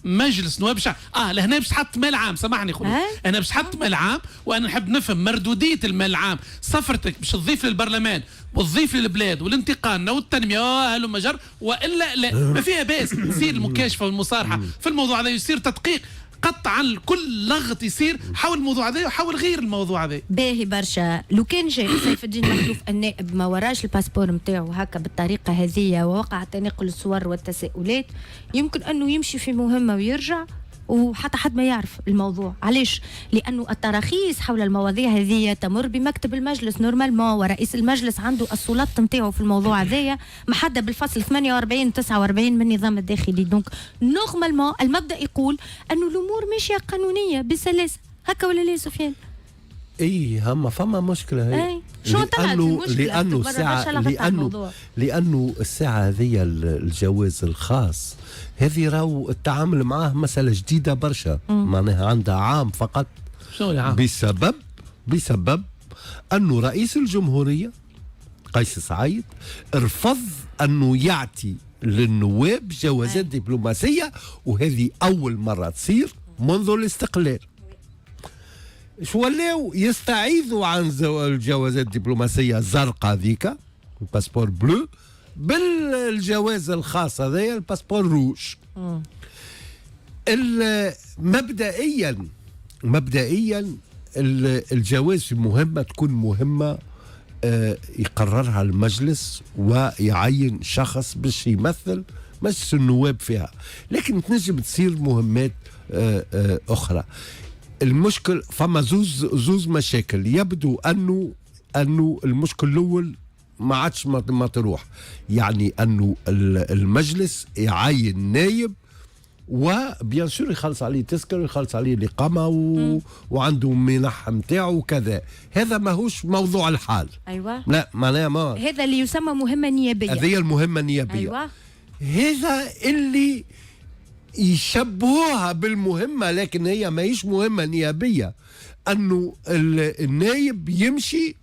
مجلس نواب الشعب. لهنا باش تحط مال عام، سامحني خويا انا باش تحط مال عام، وانا نحب نفهم مردوديه المال العام. سفرتك باش تضيف للبرلمان وتضيف للبلاد والانتقال والتنميه هلو مجر، والا لا ما فيها باس. تصير المكاشفه والمصارحه في الموضوع هذا، يصير تدقيق قطعا كل لغط يصير حول الموضوع هذا وحول غير الموضوع هذا. باهي برشا. لو كان جاء سيف الدين مخلوف النائب ما وراش الباسبور نتاعو هكا بالطريقه هذه ووقع تناقل الصور والتساؤلات، يمكن انه يمشي في مهمه ويرجع وحتى حد ما يعرف الموضوع. علاش؟ لانه التراخيص حول المواضيع هذه تمر بمكتب المجلس نورمالمون، ورئيس المجلس عنده السلطه نتاعو في الموضوع هذايا محدده بالفصل 48 49 من النظام الداخلي. دونك نورمالمون المبدا يقول انه الامور ماشيه قانونيه بسلاسه. هكا ولا لا سفيان؟ هم فما مشكله هي. شو طلعت المشكله؟ لانه الساعه هذه الجواز الخاص هذه راهو التعامل معاه مساله جديده برشا، معناها عندها عام فقط. شو العام؟ بسبب انه رئيس الجمهوريه قيس سعيد رفض انه يعطي للنواب جوازات دبلوماسيه، وهذه اول مره تصير منذ الاستقلال. شو ولاو يستعيذوا عن الجوازات الدبلوماسيه الزرقاء ذيك الباسبور بلو بالجواز الخاص هذايا الباسبور روج. مبدئيا الجواز في مهمه تكون مهمه يقررها المجلس ويعين شخص باش يمثل مجلس النواب فيها، لكن تنجم تصير مهمات اخرى. المشكل فما زوز مشاكل. يبدو انه المشكل الاول ما عادش ما تروح، يعني انه المجلس يعين نايب وبيان سور يخلص عليه تذكر ويخلص عليه الاقامه وعنده منح نتاعو وكذا. هذا ماهوش موضوع الحال. ايوه لا معناها ما هذا اللي يسمى مهمه نيابيه. هذه المهمه النيابيه. ايوه هذا اللي يشبهوها بالمهمه، لكن هي ماهيش مهمه نيابيه. انه النايب يمشي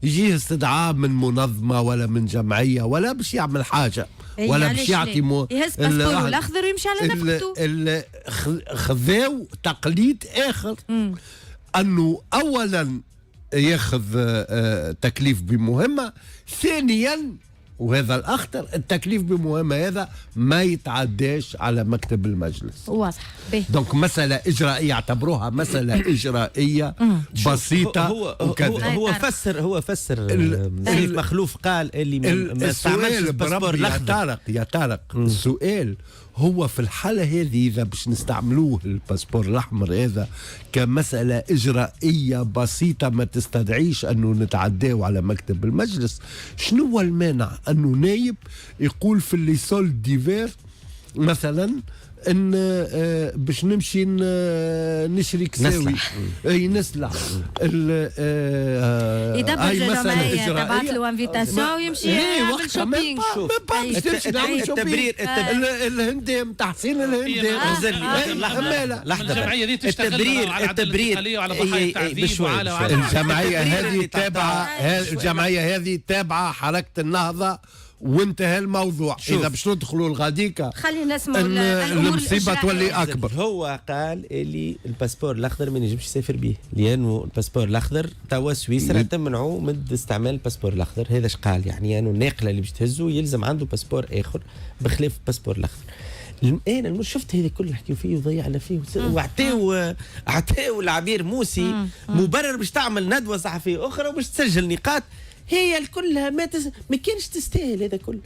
يجيه استدعاء من منظمه ولا من جمعيه ولا باش يعمل حاجه ولا باش يعطي يهز باسبور الاخضر ويمشي على نفقته. خذاو تقليد اخر انه اولا ياخذ تكليف بمهمه، ثانيا وهذا الأخطر التكليف بمهمة هذا ما يتعداش على مكتب المجلس. واضح. دونك مسألة إجرائية، اعتبروها مسألة إجرائية بسيطة وكذا. هو فسر سيف مخلوف قال اللي ما استعملش الباسبور الأخضر. يا طارق السؤال هو في الحالة هذه إذا باش نستعملوه الباسبور الأحمر هذا كمسألة إجرائية بسيطة ما تستدعيش أنه نتعداو على مكتب المجلس، شنو هو المانع أنه نايب يقول في اللي سول ديفير مثلا ان باش نمشي نشري كساوي اي نسلع يدبر جمعيه تبعث له انفيتاسيون ويمشي يعمل شوبينج. التبرير الهندي نتاع حسين الهندي الجمعيه دي تشتغل على التبرير وعلى ضحايا التعذيب وعلى الجمعيه هذه تابعه حركه النهضه وانتهى الموضوع. اذا باش ندخلوا الغاديكا خلينا نسمعوا المصيبه تولي اكبر. هو قال اللي الباسبور الاخضر ما ينجمش يسافر به لانه الباسبور الاخضر توا سويسرا تمنعوا من استعمال الباسبور الاخضر. هذا اش قال يعني انه الناقله اللي باش تهزه يلزم عنده باسبور اخر بخلاف الباسبور الاخضر. انا شفت هذا كله نحكيو فيه وضيعنا فيه وعطاو العبير موسي مبرر باش تعمل ندوه صحفيه اخرى وباش تسجل نقاط هي كلها ما كانش تستاهل هذا كله.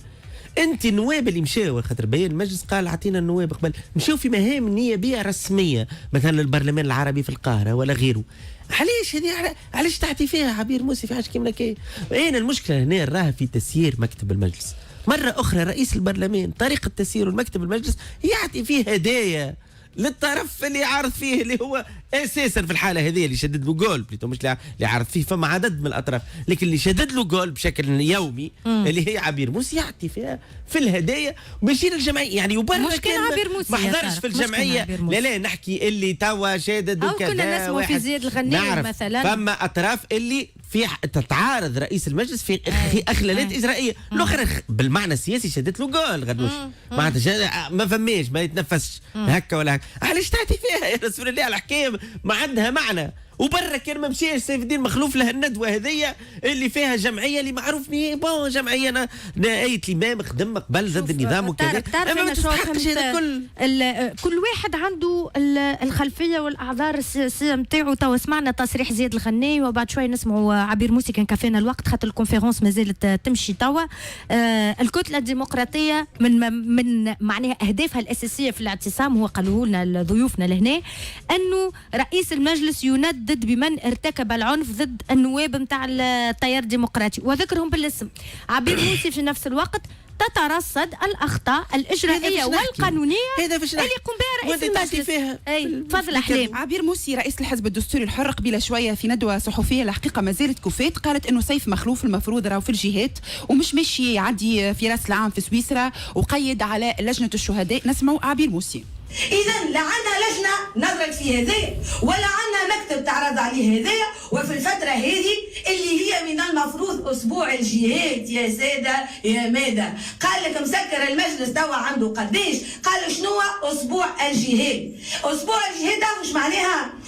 انت النواب اللي مشاو خاطر بيان المجلس قال اعطينا النواب قبل مشاو في مهام نيابيه رسميه مثلا البرلمان العربي في القاهره ولا غيره. علاش هذه علاش تعطي فيها عبير موسي في حاجه كيما كي؟ اين المشكله هنا راها في تسيير مكتب المجلس. مره اخرى رئيس البرلمان طريقه تسييره المكتب المجلس يعطي فيه هدايا للطرف اللي يعارض فيه اللي هو اساسا في الحاله هذه اللي شدد له جول بليتو مش اللي يعارض فيه فما عدد من الاطراف لكن اللي شدد له جول بشكل يومي اللي هي عبير موسي يعطي فيها في الهدايا بيشيل الجمعيه يعني يبرر كان ما حضرش في الجمعيه. لا نحكي اللي توا شادد وكذا كنا نسمع في زياد الغنيم مثلا فما اطراف اللي في تتعارض رئيس المجلس في اخلالات اجرائيه. الاخر بالمعنى السياسي شدت له جول غدوش معناتها ما فماش ما يتنفسش هكا ولا هكا. علاش تعطي فيها يا رسول الله؟ الحكايه ما عندها معنى. وبرا كان ما مشيش سيف الدين مخلوف له الندوه هذيا اللي فيها جمعيه اللي معروف بون جمعيه نهايه الامام خدم قبل ضد النظام وكذا. اما ما تستحقش هذا كل واحد عنده الخلفيه والاعذار السياسيه نتاعو. توا سمعنا تصريح زياد الغني وبعد شوي نسمعوا عبير موسي كان كافينا الوقت خاطر الكونفيرونس مازالت تمشي توا. الكتله الديمقراطيه من معناها اهدافها الاساسيه في الاعتصام هو قالوه لنا ضيوفنا لهنا انه رئيس المجلس يند ضد بمن ارتكب العنف ضد النواب نتاع التيار الديمقراطي وذكرهم بالاسم. عبير موسي في نفس الوقت تترصد الاخطاء الاجرائيه والقانونيه اللي يقوم بها رئيس المجلس. تفضل احلام. عبير موسي رئيس الحزب الدستوري الحر قبيله شويه في ندوه صحفيه الحقيقه ما زالت كوفيت قالت انه سيف مخلوف المفروض راهو في الجهات ومش ماشي يعدي في راس العام في سويسرا وقيد على لجنه الشهداء. نسمعوا عبير موسي. إذا لا عندنا لجنة نظرت في هذايا ولا عندنا مكتب تعرض عليه هذايا. وفي الفترة هذه اللي هي من المفروض أسبوع الجهاد يا سادة يا مادة قال لك مسكر المجلس توا عنده قديش؟ قال شنو أسبوع الجهاد؟ أسبوع الجهاد مش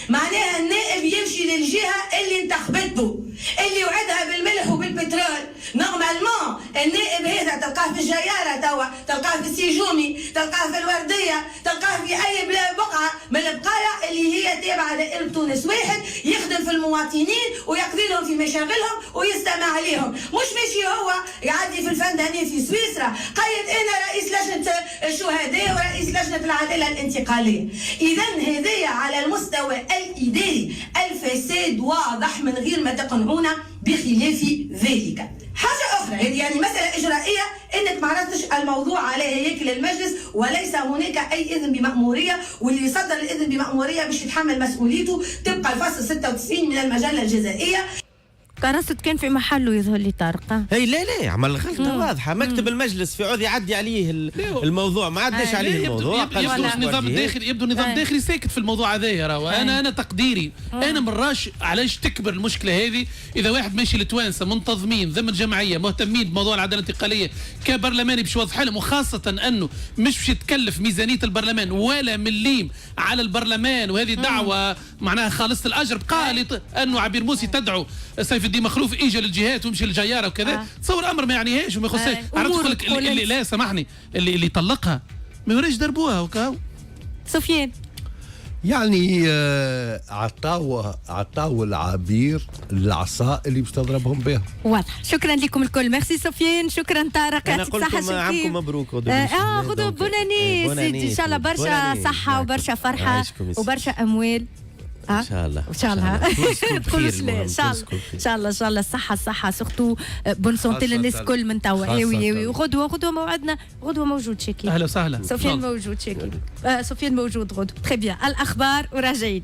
معناها النائب يمشي للجهة اللي انتخبته اللي وعدها بالملح وبالبترول. نورمالمون النائب هذا تلقاه في الجيارة توا تلقاه في السيجومي تلقاه في الوردية تلقاه في اي بقعه من البقايا اللي هي تابعه دائره تونس واحد يخدم في المواطنين ويقضي لهم في مشاغلهم ويستمع عليهم. مش ماشي هو يعدي في الفندانين في سويسرا قيد انا رئيس لجنه الشهداء ورئيس لجنه العداله الانتقاليه. اذا هذايا على المستوى الاداري الفساد واضح من غير ما تقنعونا بخلاف ذلك. حاجة أخرى يعني مسألة إجرائية إنك ما عرفتش الموضوع على هياكل المجلس وليس هناك أي إذن بمأمورية واللي يصدر الإذن بمأمورية باش يتحمل مسؤوليته طبق الفصل 96 من المجلة الجزائية. كراسة كان في محله يظهر لي طارق. هي لا عمل غلطة واضحة. مكتب المجلس في عود يعدي عليه الموضوع ما عداش عليه الموضوع. يبدو النظام الداخلي ساكت في الموضوع هذا يا راهو. انا تقديري انا مراش علاش تكبر المشكله هذه اذا واحد ماشي لتوانسه منتظمين ضمن جمعيه مهتمين بموضوع العداله الانتقاليه كبرلماني باش يوضح لهم وخاصه انه مش باش تكلف ميزانيه البرلمان ولا مليم على البرلمان وهذه دعوه معناها خالصه الاجر. بقى انه عبير موسي تدعو سيف الدين مخلوف اجى للجهات ومشي للجياره وكذا. تصور امر ما يعنيهاش وما يخصهاش. عرفت لك اللي لا سامحني اللي طلقها ما يوريش دربوها وكاو. سفيان يعني عطاو العبير العصا اللي باش تضربهم بها. واضح. شكرا لكم الكل. ميرسي سفيان. شكرا طارق. انا قلت لكم عامكم مبروك. غدوه بوناني سيدي ان شاء الله برشا صحه وبرشا فرحه وبرشا اموال. ان شاء الله ان شاء الله تقولوش لا ان شاء الله ان شاء الله ان شاء الله الصحه سورتو بون سونتي للناس الكل من توا ايوي وغدوه موعدنا غدوه موجود شاكي اهلا وسهلا سفيان موجود شاكي سفيان موجود غدوه تري بيان الاخبار وراجعين